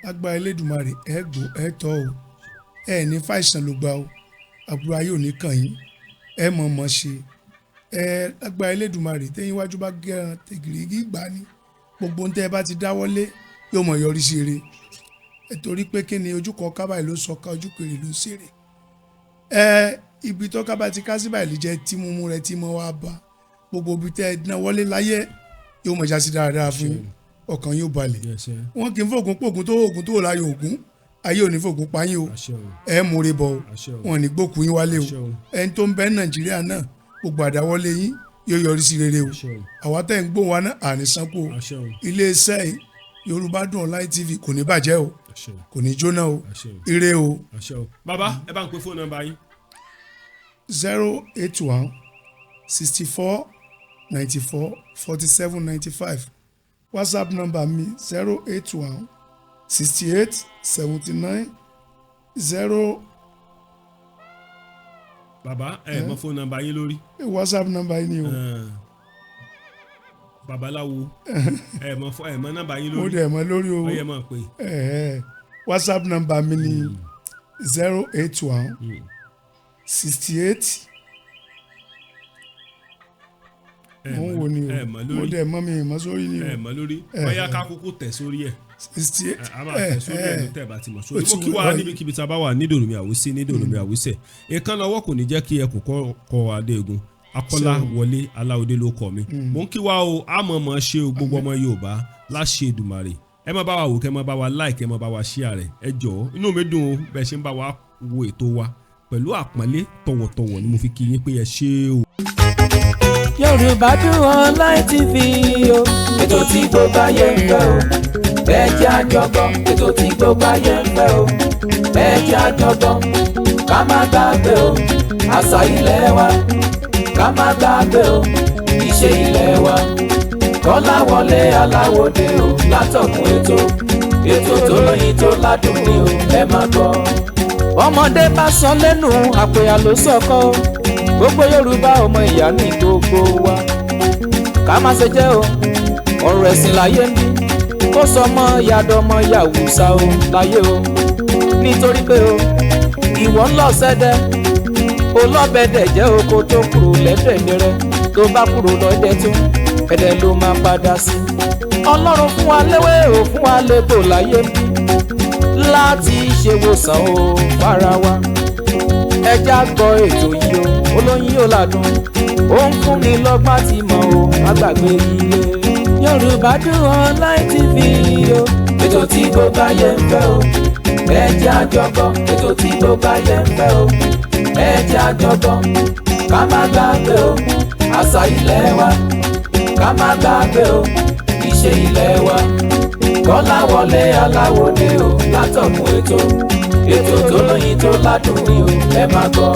agbára Elédùmarè ẹ gbọ́ ẹ tọ́ o ẹ ní fàìsàn ló gbà o àbúrò ayé ò ní kàn yín ẹ mọ̀ ṣe agbára Elédùmarè tẹ́yìn wájú bá gẹ̀ràn tẹ̀gìrìgì gbà ní gbogbo ohun tẹ́ ẹ bá ti dáwọ́lé yóò mọ̀ yọrí sí eré torí pé kí ni ojú kan kábàáyé ló sọ ká ojú kèrè ló ṣeré ibi tó kábàáyé ti ká síbàá ìlú jẹ́ tí mímú rẹ tí mo wá bá gbogbo ibi tẹ́ ẹ náwọ́lé láyé yóò mọ̀ jásí dáadáa fún yín ọkàn yóò balẹ̀ wọn kì í fògùn pògùn tó oògùn tó wò láyé ògùn ayé ò ní fògùn payín o ẹ múre bọ o wọn ní gbókùn yín wálé o ẹni tó ń bẹ Nàìjíríà náà gbogbo àdáwọ́lé yín yóò yọrí sí rere o àwa tẹ̀ ń gbóhùn wa náà àní sanko o iléeṣẹ́ Yorùbá Dùn Online TV kò ní bàjẹ́ o kò ní jóná o ire o. bàbá ẹ bá ń pe fóònù nọ́mbà yín. 081 64 94 47 95 WhatsApp number mi 081 68 79 0. bàbá ẹ mọ fóònù nọ́mbà yín lórí. WhatsApp number yín ni o. babaláwo ẹ mọ nọ́mbà yín lórí. mo dẹ̀ mọ lórí o. ọyẹ mọ̀ pé. WhatsApp number mi ni 081 68. mo ń wo ni o mo dẹ̀ mọ́ mi mọ́ sórí ni o. ẹ mọ lórí bóyá ká kúkú tẹ̀ sórí ẹ̀. a máa tẹ̀ sórí ẹ̀ ló tẹ̀ bá ti mọ̀ sórí. mo kí wàá níbikíbi tá a bá wà nídòlómi àwòsí nídòlómi àwòsẹ̀ ìkànnì ọwọ́ kò ní jẹ́ kí ẹkùn kọ adéegun Akọ́lá Wọlé Aláwọdé ló kọ mi. mo ń kí wa o àmọ̀mọ̀ ṣe o gbogbo ọmọ Yorùbá láṣẹ Èdùmàrè ẹ má bá wa wò kẹ́ má bá wa like ẹ má bá wa share rẹ̀ ẹ jọ̀ọ́ inú mi dùn o bẹ́ẹ̀ ṣe ń bá wa wo ètò wa pẹ̀lú àpọ́nlé tọ̀wọ̀tọ̀wọ̀ ni mo fi kí yín pé ẹ ṣé o. Yorùbá Dùn Online TV o ètò tí gbogbo ayé ń fẹ́ o ẹ jẹ́ àjọgbọ́n ètò tí gbogbo ayé ń fẹ́ o ẹ jẹ́ àjọgbọ́n ká má gbàgbé o àṣà ilé wa ká má gbàgbé o ìṣe ilé wa Kọ́lá Wọlé Aláwọdé o látọ̀kùn ètò tó lóyin tó ládùn ni o ẹ má gbọ́. ọmọdé bá sọ lẹ́nu àpèyà ló sọ̀kọ́ gbogbo Yorùbá ọmọ ìyá ní gbogbo wa ká má ṣe jẹ́ o ọ̀rọ̀ ẹ̀sìn láyé ń bí kó sọ mọ́ yàdọ́mọ yàwùsá o láyé o nítorí pé o ìwọ ń lọ sẹ́dẹ̀ olọ́bẹ̀dẹ̀ jẹ́ oko tó kúrò lẹ́dẹ̀ẹ́dẹ́rẹ́ tó bá kúrò lọ́dẹ̀ tó ẹ̀dẹ̀ ló máa padà sí. Ọlọ́run fún wa léwé o fún wa létò láyé ń bí láti ṣèwòsàn o fara wa ẹja gbọ́ ètò yìí o olóyin yóò ládùn ó ń fún ni lọ́gbọ́n àti mọ̀ o àgbàgbé ilé. Yorùbá Dùn Online TV o ètò tí gbogbo ayé ń fẹ́ o ẹ jẹ́ àjọgbọ́n ètò tí gbogbo ayé ń fẹ́ o ẹ jẹ́ àjọgbọ́n ká má gbàgbé o àṣà ilé wa ká má gbàgbé o ìṣe ilé wa Kọ́lá Wọlé Aláwọdé o látọ̀kùn ètò tó lóyin tó ládùn ni o ẹ má gbọ́.